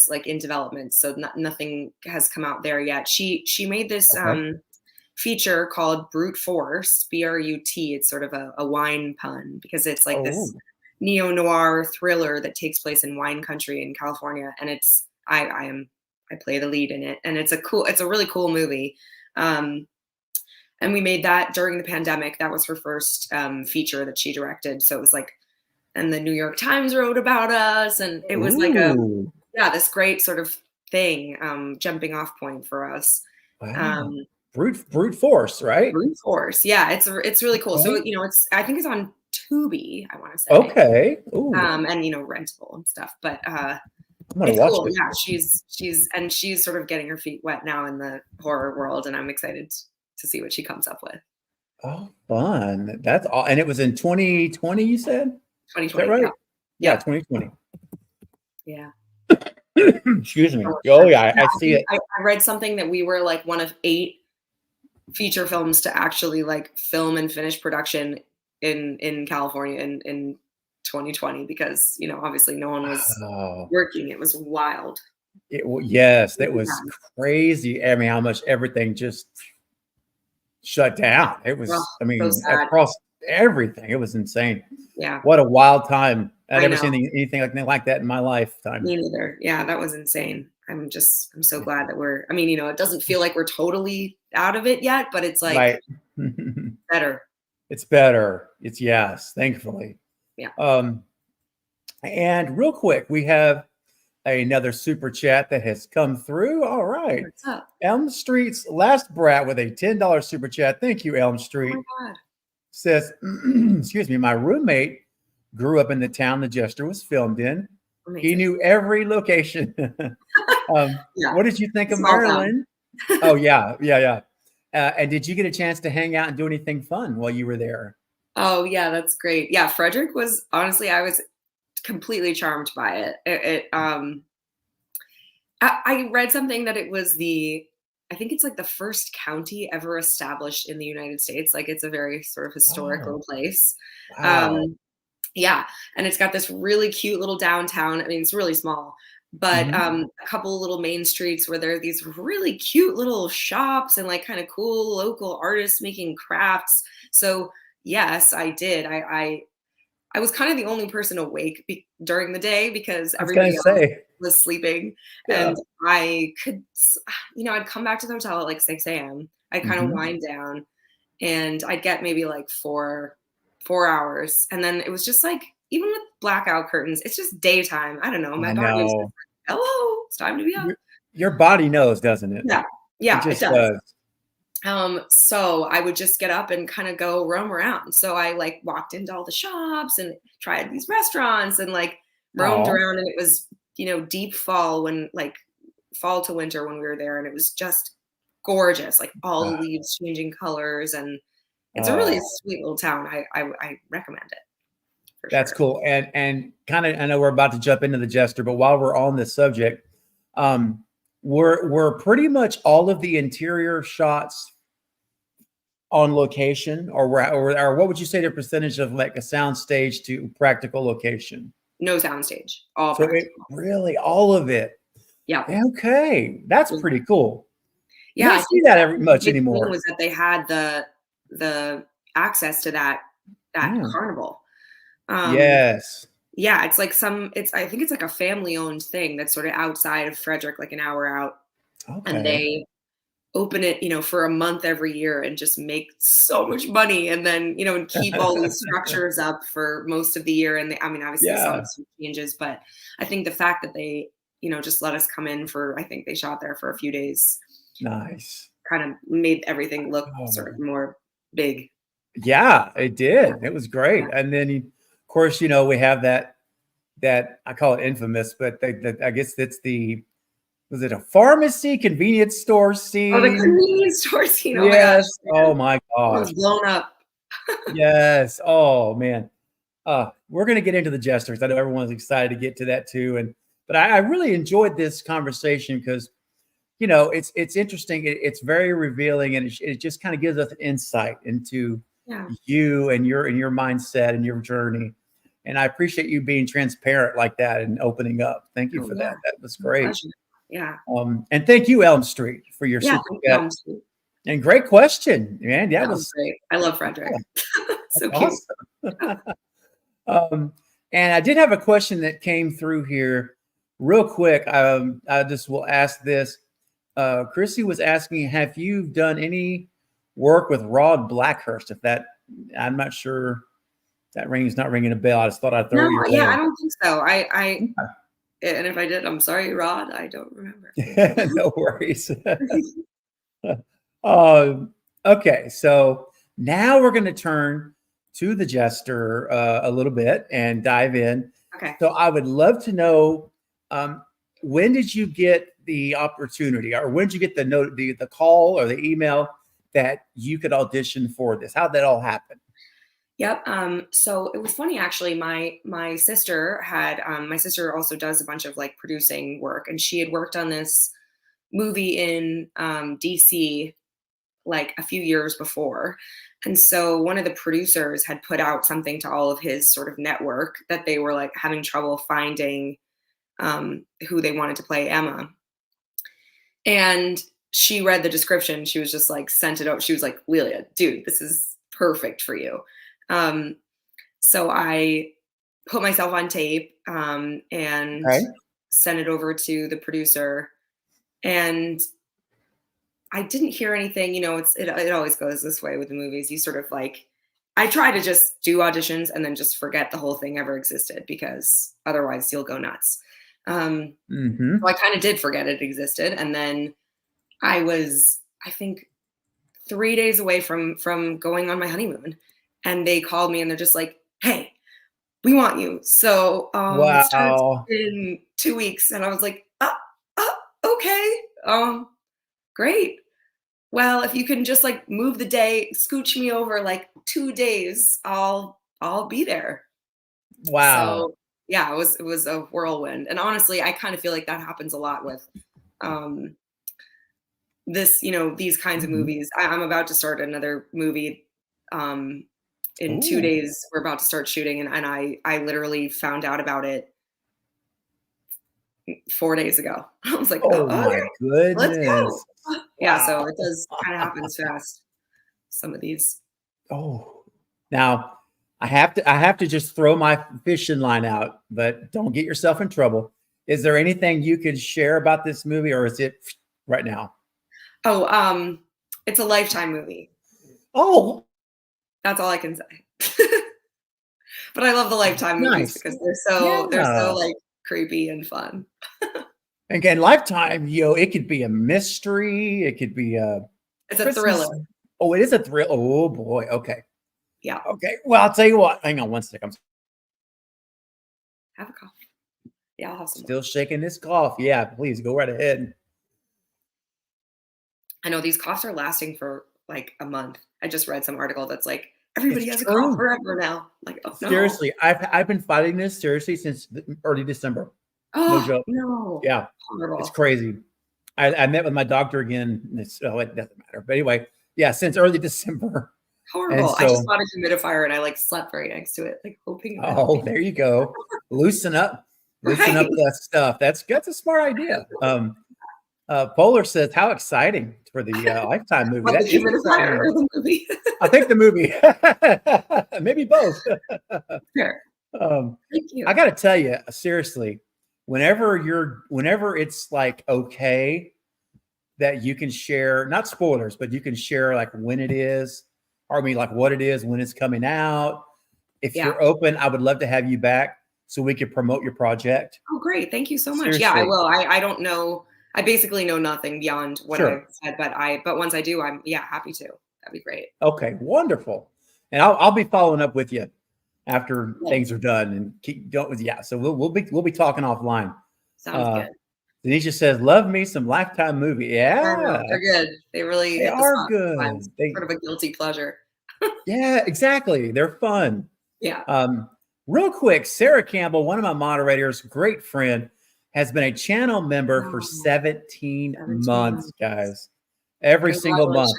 like in development, so nothing has come out there yet. She made this feature called Brute Force, BRUT. It's sort of a wine pun, because it's like this neo-noir thriller that takes place in wine country in California, and it's I play the lead in it, and it's a really cool movie. And we made that during the pandemic. That was her first feature that she directed, so it was like, and the New York Times wrote about us, and it was like this great sort of thing, jumping off point for us. Wow. Brute Force, right? Brute Force, yeah, it's really cool. So I think it's on Tubi, I want to say. Okay. Ooh. And rentable and stuff, but I'm gonna watch cool. it. Yeah, she's sort of getting her feet wet now in the horror world, and I'm excited to see what she comes up with. Oh, fun! That's all. And it was in 2020, you said? 2020, is that right? Yeah, 2020. Yeah. Excuse me. Oh yeah, I see it. I read something that we were like one of 8 feature films to actually like film and finish production in California in 2020 because, you know, obviously no one was Oh, working. It was wild. yes, that Really was bad. crazy. I mean, how much everything just shut down. It Oh, was, I so mean, sad. across everything. It was insane. Yeah, What a wild time. I'd I never know. seen anything like that in my lifetime. Me neither. Yeah, that was insane. I'm so glad that I mean, you know, it doesn't feel like we're totally out of it yet, but it's like Right. better. It's better. It's yes, thankfully. Yeah. Um, and real quick, we have another super chat that has come through. All right. What's up? Elm Street's last brat with a $10 super chat. Thank you, Elm Oh Street. my God. Says, excuse me, my roommate grew up in the town the Jester was filmed in. He Amazing. knew every location. Yeah. What did you think of Small town. Maryland? Oh, yeah. And did you get a chance to hang out and do anything fun while you were there? Oh yeah, that's great. Yeah, Frederick was honestly, I was completely charmed by it. I read something that it was I think it's like the first county ever established in the United States. Like it's a very sort of Oh, historical place. wow. Yeah, and it's got this really cute little downtown. I mean, it's really small, but Mhm. a couple of little main streets where there are these really cute little shops and like kind of cool local artists making crafts. So yes, I did. I was kind of the only person awake during the day because I was gonna everybody else say, was sleeping, yeah. and I could, you know, I'd come back to the hotel at like 6 a.m. I'd kind of Mhm. wind down, and I'd get maybe like four hours, and then it was just like even with blackout curtains, it's just daytime. I don't know. My I body was just know. like, hello, it's time to be up. Your body knows, doesn't it? Yeah, It yeah, it just does. does. So I would just get up and kind of go roam around. So I like walked into all the shops and tried these restaurants and like roamed Oh, around, and it was, you know, deep fall when like fall to winter when we were there, and it was just gorgeous, like all the leaves changing colors, and it's a really oh, sweet little town. I recommend it for that's sure. cool. And kind of, I know we're about to jump into the Jester, but while we're on this subject, um, were pretty much all of the interior shots on location, or what would you say the percentage of like a sound stage to practical location? No soundstage, all So it practical. really all of it. Yeah. Okay, that's Yeah. pretty cool. You Yeah, don't I see think that that every was the much big thing anymore. was that they had the access to that Mm, carnival. Um, yes. yeah, it's like I think it's like a family-owned thing that's sort of outside of Frederick, like an hour out, and Okay. they open it, you know, for a month every year and just make so much money, and then, you know, and keep all these structures up for most of the year. And I mean, obviously Yeah. some changes, but I think the fact that they, you know, just let us come in for, I think they shot there for a few days, Nice. kind of made everything look sort of Oh. more big. Yeah, it Yeah, did. It was great. yeah. And then, of course, you know, we have that I call it infamous, but I guess that's was it a pharmacy convenience store Oh, the scene? convenience store scene. Oh my gosh, Yes. Oh man. my It gosh. was blown up. Yes. Oh man. We're gonna get into the jesters. I know everyone's excited to get to that too. But I really enjoyed this conversation because you know it's interesting. It's very revealing, and it just kind of gives us an insight into Yeah. you and your mindset and your journey. And I appreciate you being transparent like that and opening up. Thank you Oh for yeah. that. That was My great. pleasure. Yeah. And thank you, Elm Street, for your Yeah. super Thank you, chat. Elm Street. And great question, man. That That was was great. I love Frederick. that's So cute. awesome. And I did have a question that came through here real quick. I just will ask this. Chrissy was asking, have you done any work with Rod Blackhurst? If that, I'm not sure. That ring's not ringing a bell. I just thought I'd throw No, it your yeah, I way. don't think so. And if I did, I'm sorry, Rod. I don't remember. No worries. Um, okay, so now we're going to turn to the Jester a little bit and dive in. Okay. So I would love to know when did you get the opportunity, or when did you get the note, the call or the email that you could audition for this? How'd that all happen? Yep. So it was funny actually. My sister had my sister also does a bunch of like producing work, and she had worked on this movie in DC like a few years before. And so one of the producers had put out something to all of his sort of network that they were like having trouble finding who they wanted to play Emma. And she read the description. She was just like, sent it out. She was like, Lelia, dude, this is perfect for you. So I put myself on tape and sent it over to the producer. And I didn't hear anything. You know, it always goes this way with the movies. You sort of like, I try to just do auditions and then just forget the whole thing ever existed, because otherwise you'll go nuts. So I kind of did forget it existed. And then I was, I think, 3 days away from going on my honeymoon. And they called me and they're just like, hey, we want you. So it starts in 2 weeks. And I was like, okay, great. Well, if you can just like move the day, scooch me over like 2 days, I'll be there. Wow. So yeah, it was a whirlwind. And honestly, I kind of feel like that happens a lot with this, you know, these kinds of movies. I'm about to start another movie in 2 days. We're about to start shooting, and I literally found out about it 4 days ago. I was like, oh my goodness. Let's go. Yeah, so it does kind of happen fast, some of these. Oh, now I have to just throw my fishing line out, but don't get yourself in trouble. Is there anything you could share about this movie, or is it right now? Oh, it's a Lifetime movie. Oh, that's all I can say. But I love the Lifetime movies because they're so like creepy and fun. Again, Lifetime, you know, it could be a mystery. It could be it's a thriller. Oh, it is a thrill. Oh boy. Okay. Yeah. Okay. Well, I'll tell you what. Hang on one second. Have a coffee. Yeah, I'll have some. Still shaking this cough. Yeah, please go right ahead. I know these coughs are lasting for like a month. I just read some article that's like, everybody has a cough forever now. Like, oh no. Seriously, I've been fighting this seriously since early December. Oh no joke. No. Yeah. Horrible. It's crazy. I met with my doctor again. It doesn't matter. But anyway, yeah, since early December. Horrible. So, I just bought a humidifier and I like slept right next to it, like hoping. Oh, there you go. Loosen up. Loosen up that stuff. That's a smart idea. Polar says, how exciting for the Lifetime movie. What, the humidifier or the movie? I think the movie. Maybe both. Sure. Thank you. I got to tell you, seriously, whenever it's like okay that you can share, not spoilers, but you can share like when it is, or I mean like what it is, when it's coming out. If you're open, I would love to have you back so we could promote your project. Oh, great. Thank you so much. Seriously. Yeah, I will. I don't know. I basically know nothing beyond what I've said, but once I do, I'm happy to. That'd be great. Okay, wonderful. And I'll be following up with you after things are done and keep going. Yeah, so we'll be talking offline. Sounds good. Denisha says, "Love me some Lifetime movie." Yeah, they're good. They are good. Sort of a guilty pleasure. Yeah, exactly. They're fun. Yeah. Real quick, Sarah Campbell, one of my moderators, great friend, has been a channel member for 17 months, guys. Every single month.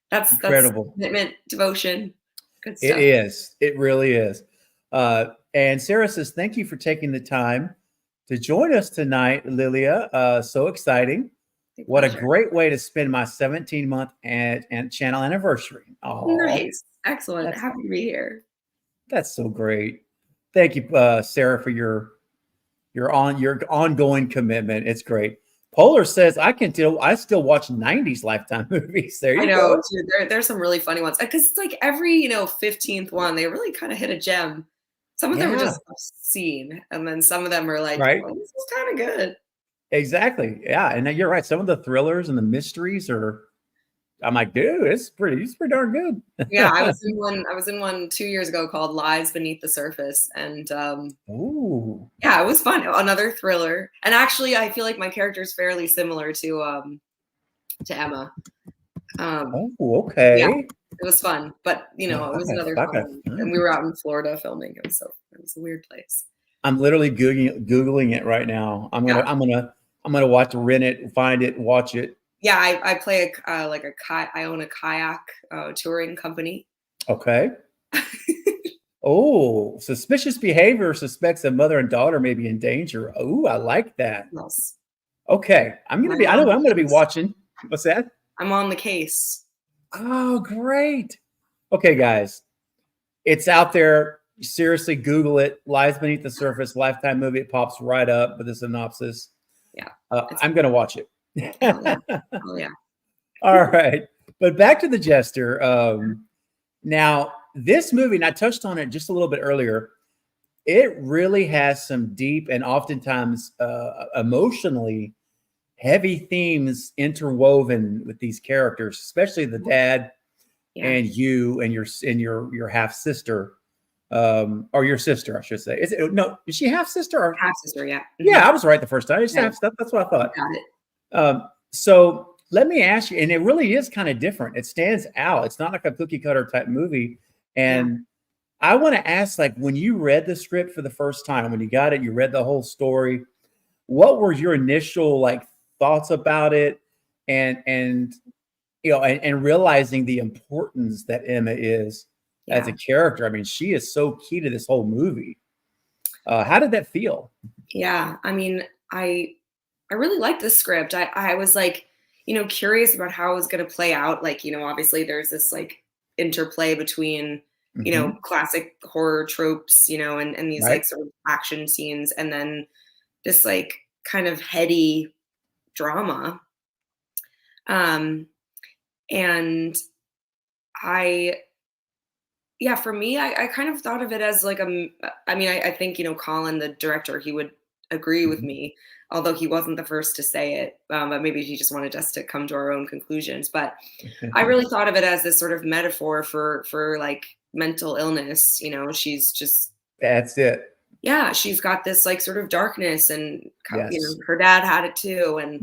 That's incredible. Commitment, devotion. Good stuff. It is. It really is. And Sarah says, thank you for taking the time to join us tonight, Lelia. So exciting. What a great way to spend my 17-month and channel anniversary. Oh, nice. Excellent. Happy to be here. That's so great. Thank you, Sarah, for your ongoing commitment. It's great. Polar says, I still watch 90s Lifetime movies. There you go. Dude, there's some really funny ones. Because it's like every 15th one, they really kind of hit a gem. Some of them are just obscene. And then some of them are like, oh, this is kind of good. Exactly. Yeah. And you're right. Some of the thrillers and the mysteries I'm like, dude, it's pretty darn good. Yeah, I was in one 2 years ago called Lies Beneath the Surface. And yeah, it was fun. Another thriller. And actually I feel like my character is fairly similar to Emma. Okay. Yeah, it was fun. But it was another fun one. And we were out in Florida filming. It was a weird place. I'm literally Googling it right now. I'm gonna watch, rent it, find it, watch it. Yeah, I play like a I own a kayak touring company. Okay. Oh, suspicious behavior suspects a mother and daughter may be in danger. Oh, I like that. Yes. Okay. I know I'm gonna be watching. What's that? I'm on the case. Oh, great. Okay, guys. It's out there. Seriously, Google it. Lies Beneath the Surface, Lifetime movie. It pops right up with a synopsis. Yeah. I'm gonna watch it. Oh, yeah. Oh, yeah. All right. But back to the Jester. Now, this movie, and I touched on it just a little bit earlier, it really has some deep and oftentimes emotionally heavy themes interwoven with these characters, especially the dad and you and your half sister, or your sister, I should say. Is she half sister or half sister? Yeah. Yeah, I was right the first time. It's half stuff. That's what I thought. Got it. So let me ask you, and it really is kind of different. It stands out. It's not like a cookie cutter type movie. And I want to ask, like, when you read the script for the first time, when you got it, you read the whole story, what were your initial like thoughts about it? And you know, and realizing the importance that Emma is as a character. I mean, she is so key to this whole movie. How did that feel? Yeah, I mean, I really liked the script. I was like, curious about how it was going to play out. Like, obviously there's this like interplay between, classic horror tropes, and these like sort of action scenes, and then this like kind of heady drama. And for me, I kind of thought of it as like I think, Colin, the director, he would agree with me, although he wasn't the first to say it, but maybe he just wanted us to come to our own conclusions. But I really thought of it as this sort of metaphor for like mental illness. She's just, that's it. Yeah, she's got this like sort of darkness, and her dad had it too, and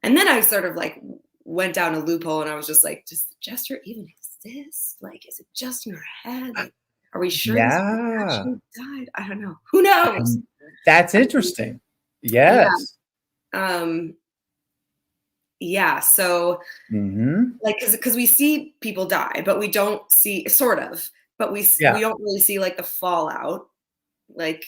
and then I sort of like went down a loophole, and I was just like, does Jester even exist? Like, is it just in her head? Like, are we sure this actually died? I don't know. Who knows? That's interesting. Yes. So like, because we see people die, but we don't see, sort of, but we don't really see like the fallout. Like,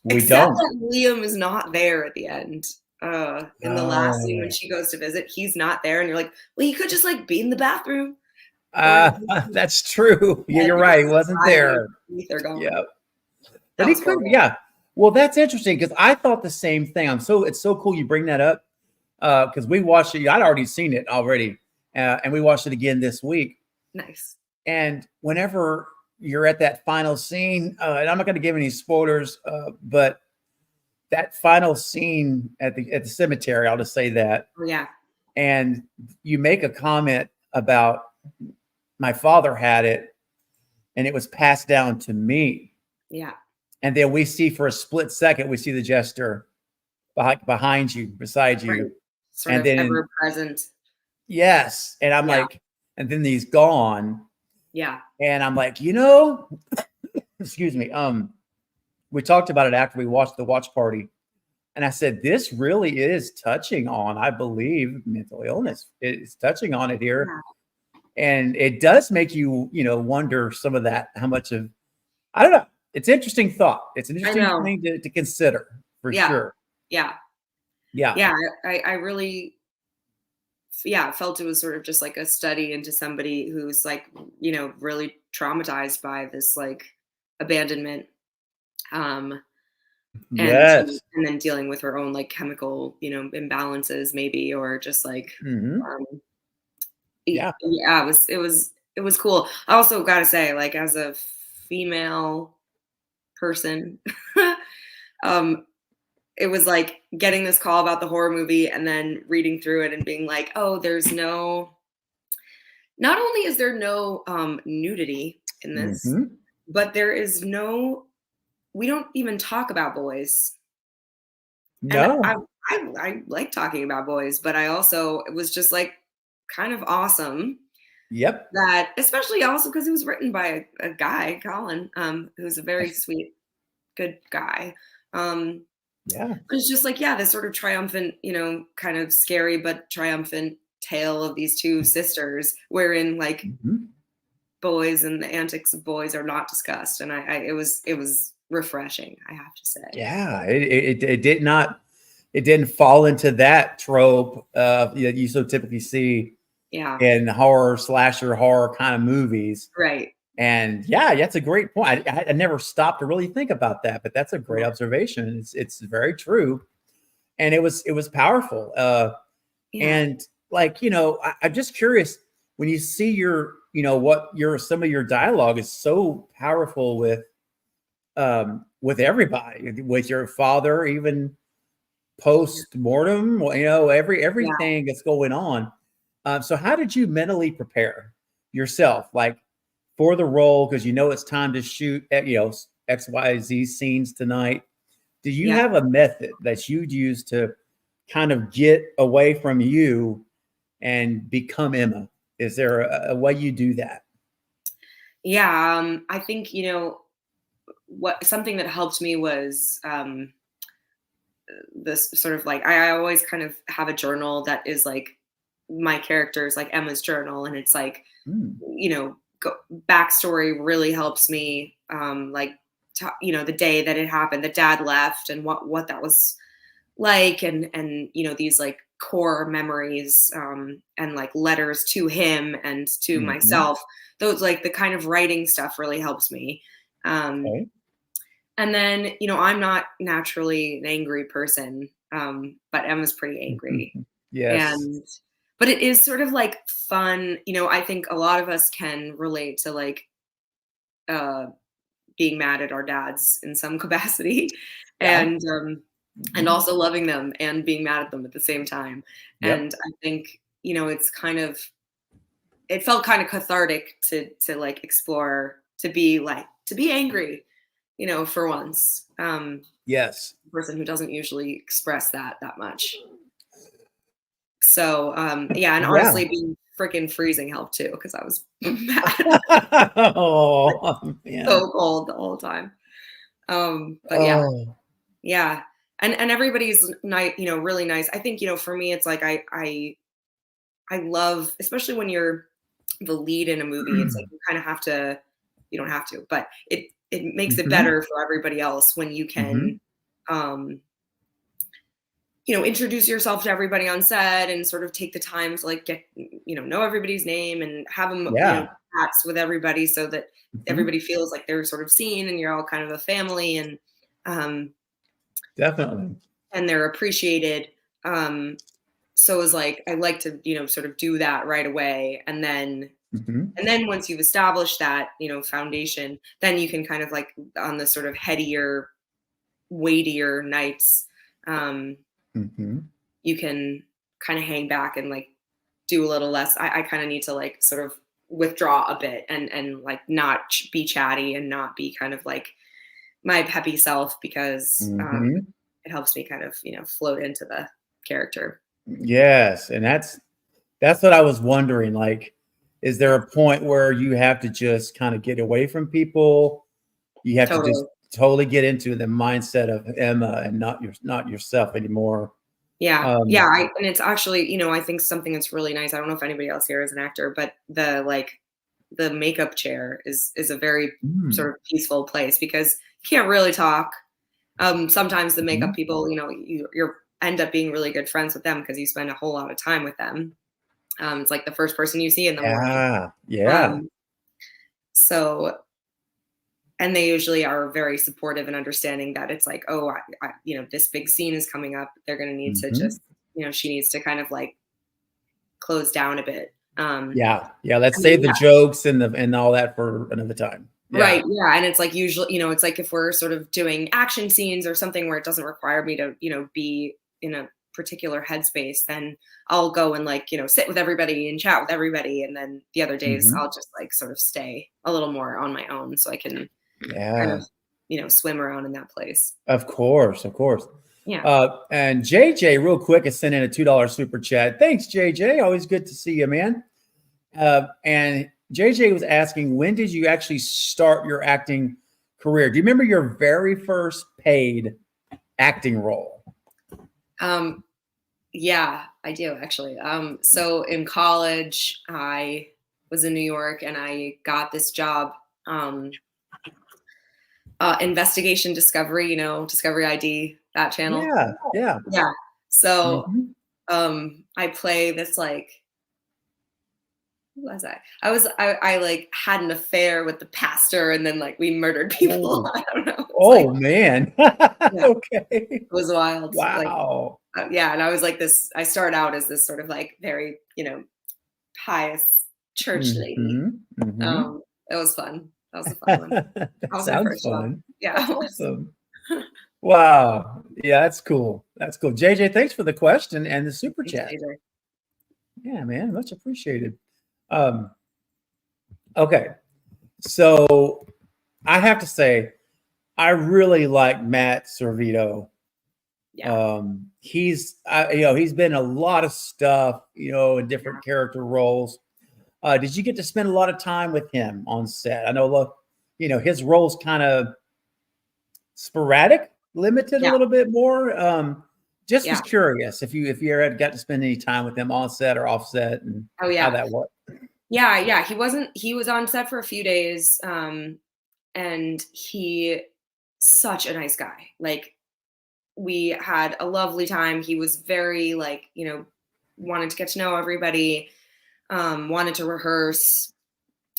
except that Liam is not there at the end. In the last scene when she goes to visit, he's not there, and you're like, well, he could just like be in the bathroom. That's true. Yeah, you're right. He wasn't there. Yeah. But he could, Well, that's interesting, because I thought the same thing. It's so cool you bring that up, because we watched it. I'd already seen it already, and we watched it again this week. Nice. And whenever you're at that final scene, and I'm not going to give any spoilers, but that final scene at the cemetery, I'll just say that. Yeah. And you make a comment about, my father had it and it was passed down to me. Yeah. And then we see, for a split second, we see the Jester behind you, beside you. Right. Sort of ever present. Yes. And I'm like, and then he's gone. Yeah. And I'm like, excuse me. We talked about it after we watched the watch party. And I said, this really is touching on, I believe, mental illness. It's touching on it here. Yeah. And it does make you, wonder some of that, how much of, I don't know. It's interesting thought. It's an interesting thing to consider, for sure. Yeah. Yeah. Yeah. I really, felt it was sort of just like a study into somebody who's like, really traumatized by this like abandonment. And then dealing with her own like chemical, imbalances maybe, or just like, it was cool. I also got to say, like, as a female person, it was like getting this call about the horror movie and then reading through it and being like, oh, not only is there no nudity in this, but there is we don't even talk about boys. No. And I like talking about boys, but it was just like kind of awesome. Yep. That, especially also because it was written by a guy, Colin, who's a very sweet, good guy. Yeah. It's just like, yeah, this sort of triumphant, kind of scary but triumphant tale of these two sisters, wherein like boys and the antics of boys are not discussed, and it was refreshing, I have to say. Yeah, it did not, it didn't fall into that trope that you so typically see in horror, slasher, horror kind of movies. Right. And yeah, that's a great point. I never stopped to really think about that, but that's a great observation. It's very true, and it was powerful. And like, I'm just curious when you see your, what some of your dialogue is so powerful with everybody, with your father, even post mortem, everything that's going on. So how did you mentally prepare yourself, like for the role? Because it's time to shoot, XYZ scenes tonight. Do you have a method that you'd use to kind of get away from you and become Emma? Is there a way you do that? Yeah, I think something that helped me was this sort of like I always kind of have a journal that is like my character's, like Emma's journal, and it's like backstory really helps me, like the day that it happened, that dad left, and what that was like, and these like core memories, and like letters to him and to myself. Those, like, the kind of writing stuff really helps me. Okay. And then, I'm not naturally an angry person, but Emma's pretty angry. Yes. But it is sort of like fun. I think a lot of us can relate to like being mad at our dads in some capacity, and also loving them and being mad at them at the same time. And I think, it felt kind of cathartic to like explore, to be angry, for once. Yes. A person who doesn't usually express that much. So, and honestly, being freaking freezing helped too, because I was mad. Oh, man. So cold the whole time. But yeah. And everybody's nice, really nice. I think, for me, it's like I love, especially when you're the lead in a movie, it's like you kind of have to, you don't have to, but it makes it better for everybody else when you can, introduce yourself to everybody on set and sort of take the time to like get, know everybody's name and have them, chats with everybody, so that everybody feels like they're sort of seen and you're all kind of a family, and definitely, and they're appreciated. So it's like, I like to, sort of do that right away. And then, once you've established that, foundation, then you can kind of like on the sort of headier, weightier nights, you can kind of hang back and like do a little less. I kind of need to like sort of withdraw a bit and like not be chatty and not be kind of like my peppy self, because it helps me kind of, float into the character. Yes. And that's what I was wondering. Like, is there a point where you have to just kind of get away from people? You have to just totally get into the mindset of Emma and not yourself anymore. Yeah. And it's actually, I think something that's really nice. I don't know if anybody else here is an actor, but the makeup chair is a very sort of peaceful place, because you can't really talk. Sometimes the makeup people, you're end up being really good friends with them because you spend a whole lot of time with them. It's like the first person you see in the morning. Yeah. So, and they usually are very supportive and understanding that it's like, oh, this big scene is coming up. They're going to need to just, she needs to kind of like close down a bit. Let's save the jokes and all that for another time. Right. Yeah. And it's like, usually, it's like if we're sort of doing action scenes or something where it doesn't require me to, be in a particular headspace, then I'll go and like, sit with everybody and chat with everybody. And then the other days I'll just like sort of stay a little more on my own, so I can kind of, swim around in that place. Of course. Yeah. And JJ, real quick, is sending a $2 super chat. Thanks, JJ. Always good to see you, man. And JJ was asking, when did you actually start your acting career? Do you remember your very first paid acting role? Yeah, I do actually. So in college, I was in New York and I got this job, investigation discovery, Discovery ID, that channel. Yeah, yeah. Yeah. So Mhm. I play this like, who was I like had an affair with the pastor and then like we murdered people. Oh, I don't know. It's like, oh man. yeah, Okay. it was wild. Like, Wow. yeah, and I was like this. I started out as this sort of like very, pious church lady. Mhm, mhm. It was fun. That was a fun one. That That was my sounds first job. fun. Yeah, That's it was. awesome. Wow. Yeah, that's cool. That's cool. JJ, thanks for the question and the super Thanks, chat. AJ. Yeah, man, much appreciated. Um, okay. So I have to say, I really like Matt Servito. Yeah. He's been in a lot of stuff, in different character roles. Did you get to spend a lot of time with him on set? I know, look, his role's kind of sporadic, limited a Yeah. little bit more. Just was Yeah. curious if you ever had got to spend any time with him on set or off set and Oh how yeah. that worked. Yeah. Yeah. He was on set for a few days. And he such a nice guy. Like we had a lovely time. He was very like, wanted to get to know everybody, wanted to rehearse,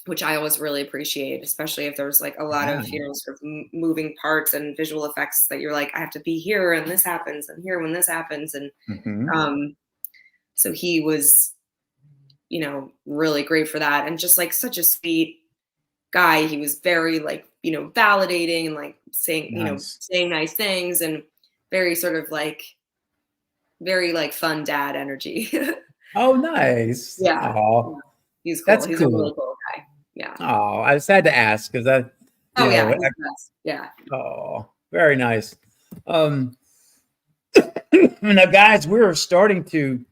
which I always really appreciate, especially if there's like a lot Yeah. of, sort of moving parts and visual effects that you're like, I have to be here and this happens and here when this happens. And Mhm. so he was, really great for that. And just like such a sweet guy. He was very like, validating and like Nice. saying nice things and very sort of like, very like fun dad energy. Oh, nice. Yeah. Oh, He's cool. that's He's a really cool. cool guy. Yeah. Oh, I just had to ask because Oh yeah. He's the best. Yeah. oh, very nice. Um, now, guys, we're starting to.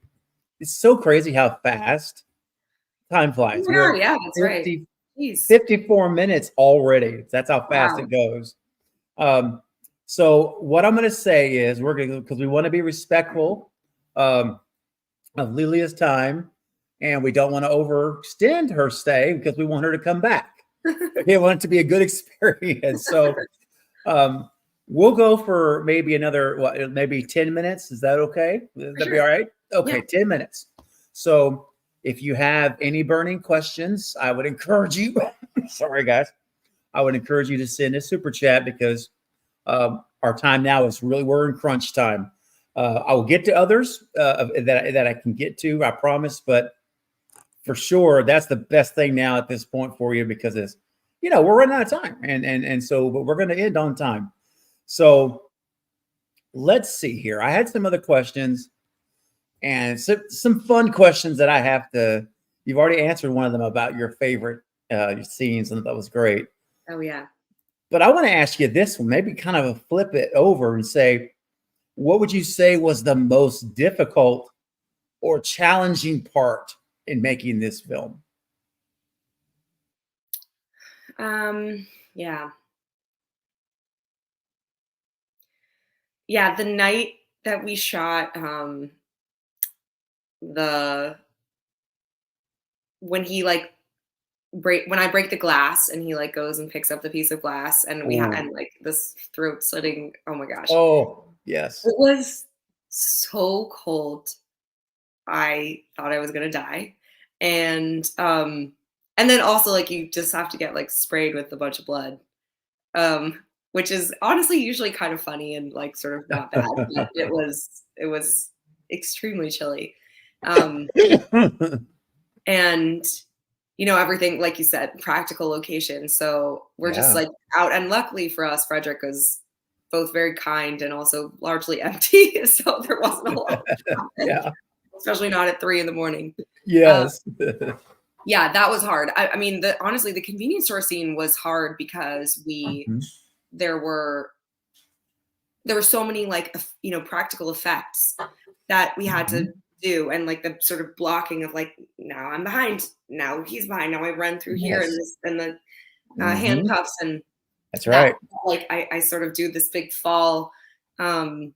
It's so crazy how fast time Oh flies. my We're God, at yeah, that's right. 50, Jeez. 54 minutes already. That's how fast Wow. it goes. So what I'm going to say is we're going to, because we want to be respectful of Lelia's time, and we don't want to overextend her stay because we want her to come back. We want it to be a good experience. So we'll go for maybe another, maybe 10 minutes. Is that okay? That'd be all right? Okay, Yeah. 10 minutes. So if you have any burning questions, I would encourage you, sorry guys, I would encourage you to send a super chat because our time now is really, we're in crunch time. I will get to others that I can get to, I promise, but for sure, that's the best thing now at this point for you because it's, we're running out of time. And so, but we're going to end on time. So let's see here. I had some other questions and some fun questions that I have to, you've already answered one of them about your favorite scenes, and that was great. Oh yeah. But I want to ask you this one, maybe kind of flip it over and say, what would you say was the most difficult or challenging part in making this film? Yeah. Yeah, the night that we shot the when he like when I break the glass and he like goes and picks up the piece of glass and and like this throat slitting, oh my gosh. Oh, yes. It was so cold. I thought I was gonna die. And then also like you just have to get like sprayed with a bunch of blood. Which is honestly usually kind of funny and like sort of not bad, but it was extremely chilly. And everything, like you said, practical location. So we're just Yeah. like out, and luckily for us, Frederick was both very kind and also largely empty. So there wasn't a lot of traffic, Yeah. especially not at 3 a.m. Yes. Yeah, that was hard. I mean, honestly, the convenience store scene was hard because Mhm. there were so many like practical effects that we had to do, and like the sort of blocking of like, now I'm behind, now he's behind, now I run through here, and Yes. this and the Mhm. handcuffs, and That's that right. like I sort of do this big fall And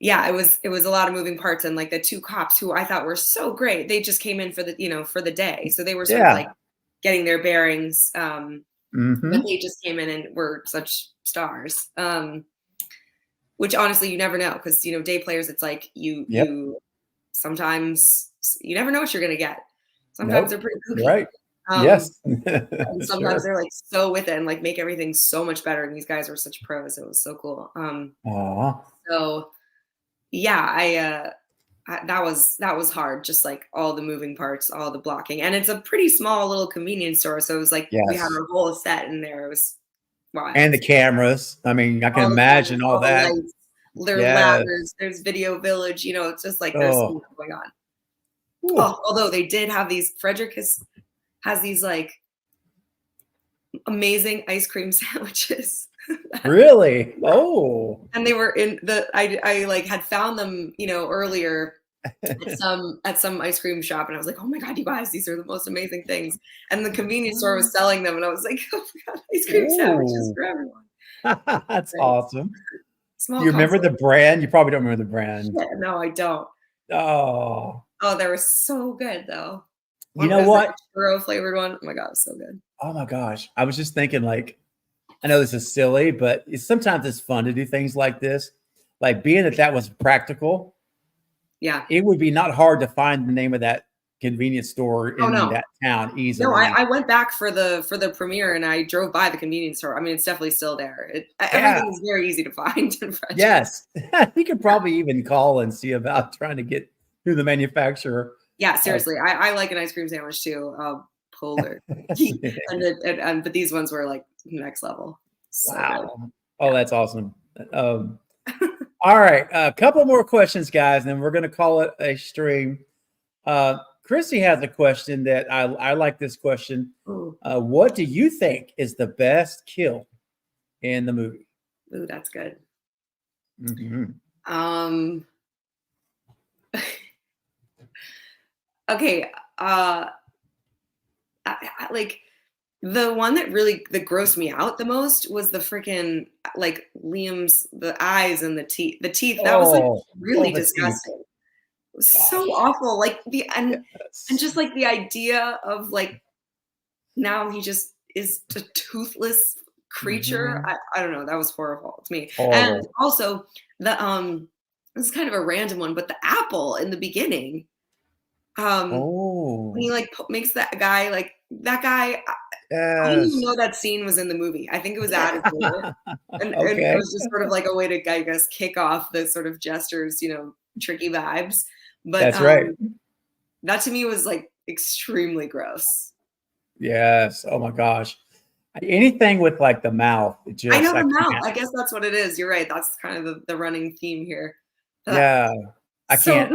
yeah, it was a lot of moving parts, and like the two cops who I thought were so great, they just came in for the day, so they were sort of like getting their bearings. But they just came in and were such stars. Which honestly, you never know, because day players, it's like you sometimes you never know what you're gonna get. Sometimes they're pretty kooky. Right. Yes. And sometimes they're like so with it and like make everything so much better. And these guys were such pros. It was so cool. So yeah, that was hard. Just like all the moving parts, all the blocking, and it's a pretty small little convenience store. So it was like we had our whole set in there. It was wild. And the cameras. I mean, I can imagine all that. The lights, there are ladders. There's video village. It's just like there's something going on. Although they did have these. Frederick has these like amazing ice cream sandwiches. Really? Oh. And they were in I like had found them, earlier at some ice cream shop, and I was like, oh my God, you guys, these are the most amazing things. And the convenience store was selling them, and I was like, oh my God, ice cream sandwiches for everyone. That's awesome. Small you remember the brand? You probably don't remember the brand. Yeah, no, I don't. Oh, they were so good though. You know what? Like churro flavored one. Oh my God, it was so good. Oh my gosh. I was just thinking, like, I know this is silly, but sometimes it's fun to do things like this. Like, being that was practical. Yeah. It would be not hard to find the name of that convenience store in that town easily. No, I went back for the premiere, and I drove by the convenience store. I mean, it's definitely still there. Everything is very easy to find in French. Yes. You could probably even call and see about trying to get through the manufacturer. Yeah, seriously. I like an ice cream sandwich too. Polar. But these ones were like next level. So wow. Good. Oh, that's awesome. All right. A couple more questions, guys, and then we're going to call it a stream. Chrissy has a question that I like this question. What do you think is the best kill in the movie? Ooh, that's good. Okay. Like the one that grossed me out the most was the freaking like Liam's the eyes and the teeth. That was like really disgusting. Teeth. It was so awful. Like and just like the idea of like now he just is a toothless creature. I don't know. That was horrible to me. And also the this is kind of a random one, but the apple in the beginning. When he like makes that guy. I didn't even know that scene was in the movie. I think it was added later. And it was just sort of like a way to, I guess, kick off the sort of Jester's, tricky vibes. But that's right. That to me was like extremely gross. Yes. Oh my gosh. Anything with like the mouth. I know the mouth. I guess that's what it is. You're right. That's kind of the running theme here. I can't.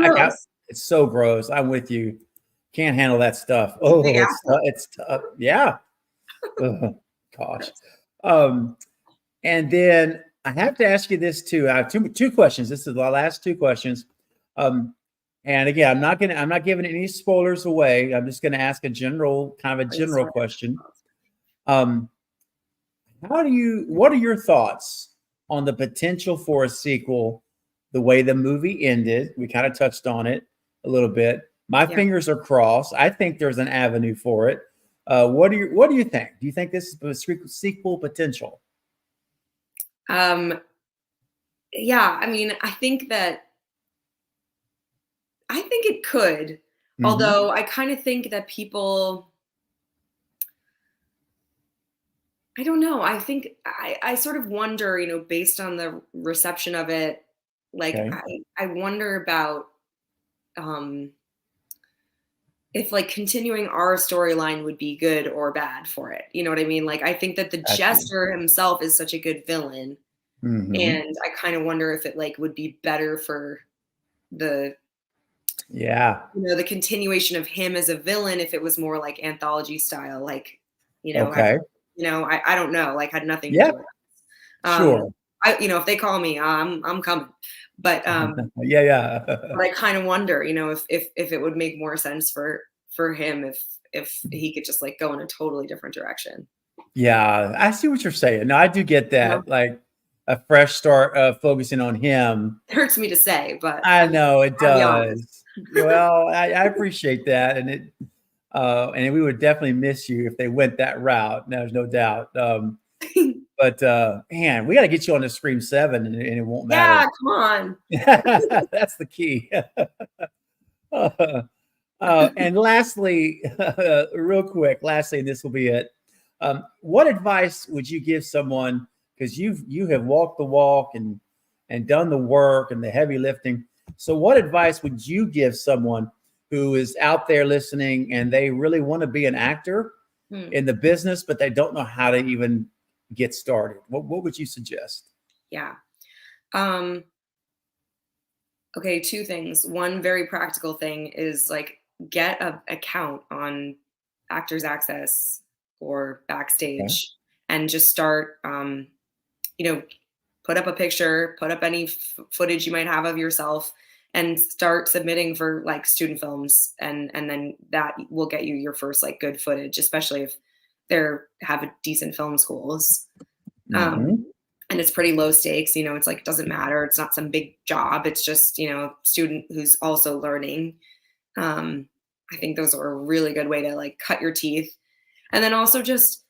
It's so gross. I'm with you. Can't handle that stuff. Oh, it's tough. Yeah. Gosh. And then I have to ask you this too. I have two questions. This is the last two questions. And again, I'm not giving any spoilers away. I'm just gonna ask a general question. What are your thoughts on the potential for a sequel, the way the movie ended? We kind of touched on it a little bit. My fingers are crossed. I think there's an avenue for it. What do you think? Do you think this is a sequel potential? Yeah, I mean, I think it could. Although I kind of think that people, I don't know. I think I sort of wonder, based on the reception of it, like I wonder about if like continuing our storyline would be good or bad for it. You know what I mean? Like, I think that the Jester himself is such a good villain. And I kind of wonder if it like would be better for the continuation of him as a villain, if it was more like anthology style, like, I don't know, like had nothing to do with it. Sure. If they call me, I'm coming. But but I kind of wonder, if it would make more sense for him if he could just like go in a totally different direction. Yeah, I see what you're saying. No, I do get that. Like, a fresh start focusing on him. It hurts me to say, but I know it does. Well, I appreciate that, and we would definitely miss you if they went that route. There's no doubt. But man, we got to get you on the Scream 7, and it won't matter. Yeah, come on. That's the key. And lastly, real quick, and this will be it. What advice would you give someone, because you have walked the walk and done the work and the heavy lifting? So what advice would you give someone who is out there listening and they really want to be an actor in the business, but they don't know how to even get started? What would you suggest? Yeah. Okay, two things. One very practical thing is like get an account on Actors Access or Backstage and just start, put up a picture, put up any footage you might have of yourself and start submitting for like student films. And then that will get you your first like good footage, especially if have decent film schools. And it's pretty low stakes, it's like, it doesn't matter. It's not some big job. It's just, a student who's also learning. I think those are a really good way to like cut your teeth. And then also just,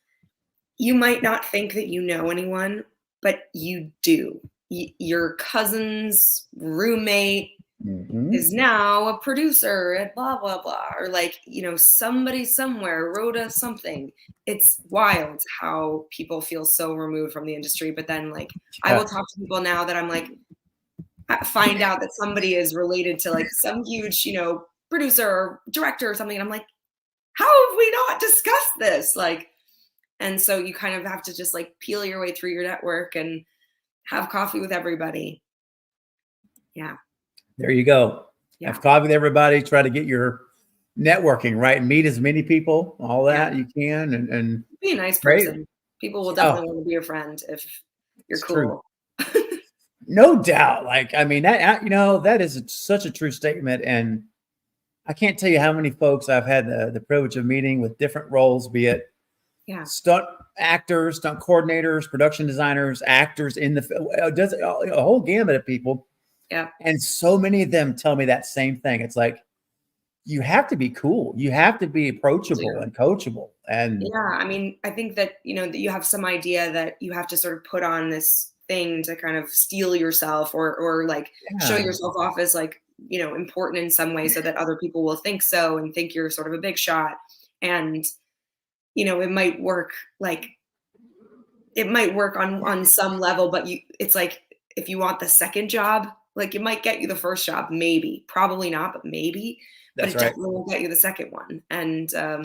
you might not think that you know anyone, but you do. Your cousin's roommate is now a producer at blah, blah, blah. Or like, somebody somewhere wrote us something. It's wild how people feel so removed from the industry. But then like, I will talk to people now that I'm like, find out that somebody is related to like some huge, producer or director or something. And I'm like, how have we not discussed this? Like, and so you kind of have to just like peel your way through your network and have coffee with everybody. Yeah. There you go. Yeah. Have coffee with everybody. Try to get your networking right and meet as many people, all that you can. And be a nice person. People will definitely want to be your friend if you're cool. No doubt. Like, I mean, that is such a true statement. And I can't tell you how many folks I've had the privilege of meeting with different roles, be it stunt actors, stunt coordinators, production designers, actors in the film. Does a whole gamut of people. Yeah. And so many of them tell me that same thing. It's like, you have to be cool. You have to be approachable and coachable. And I mean, I think that, that you have some idea that you have to sort of put on this thing to kind of steel yourself or like show yourself off as like, important in some way so that other people will think so and think you're sort of a big shot. And, it might work on some level, but it's like, if you want the second job, like it might get you the first job, maybe, probably not, but maybe, but it definitely will get you the second one. And I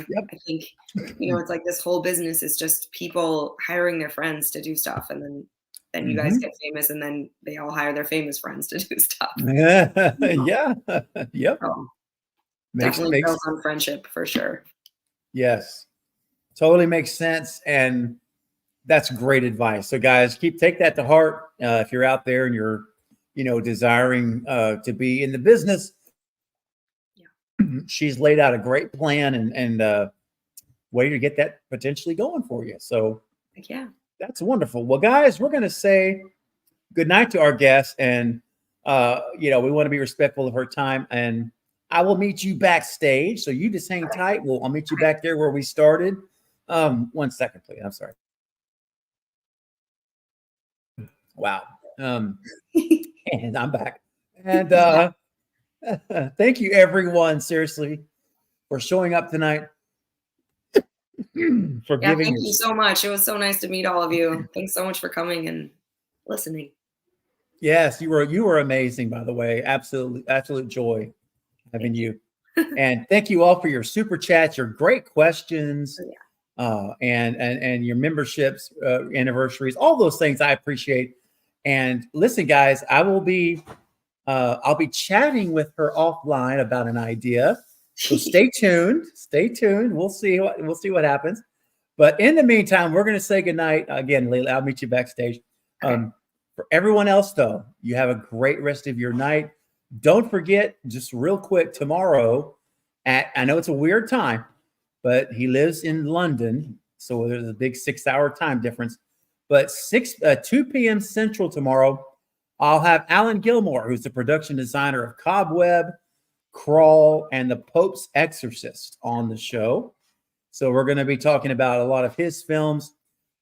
think, it's like this whole business is just people hiring their friends to do stuff. And then you guys get famous and then they all hire their famous friends to do stuff. Yep. Definitely built on friendship for sure. Yes. Totally makes sense. And that's great advice. So guys, take that to heart. If you're out there and you're, desiring to be in the business, she's laid out a great plan and way to get that potentially going for you. So that's wonderful. Well, guys, we're going to say good night to our guest, and we want to be respectful of her time, and I will meet you backstage. So you just hang tight. I'll meet you back there where we started. 1 second, please. I'm sorry. Wow. And I'm back. And thank you, everyone, seriously, for showing up tonight. Thank you so much. It was so nice to meet all of you. Thanks so much for coming and listening. Yes, you were amazing, by the way. Absolute joy having you. And thank you all for your super chats, your great questions, and your memberships, anniversaries, all those things I appreciate. And listen, guys, I'll be chatting with her offline about an idea. So stay tuned. We'll see what happens. But in the meantime, we're going to say goodnight. Again, Leila, I'll meet you backstage. For everyone else, though, you have a great rest of your night. Don't forget, just real quick, tomorrow I know it's a weird time, but he lives in London, so there's a big 6-hour time difference. But 2 p.m. Central tomorrow, I'll have Alan Gilmore, who's the production designer of Cobweb, Crawl, and The Pope's Exorcist on the show. So we're going to be talking about a lot of his films,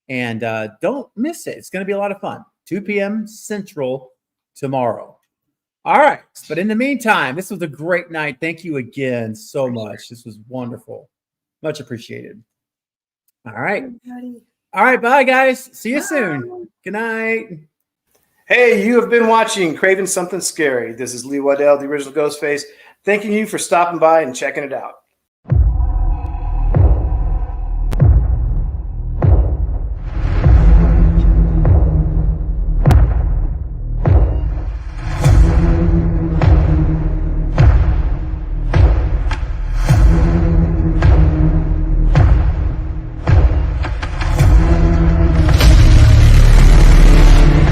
and don't miss it. It's going to be a lot of fun. 2 p.m. Central tomorrow. All right. But in the meantime, this was a great night. Thank you again so much. This was wonderful. Much appreciated. All right. All right. Bye, guys. See you soon. Good night. Hey, you have been watching Craving Something Scary. This is Lee Waddell, the original Ghostface, thanking you for stopping by and checking it out.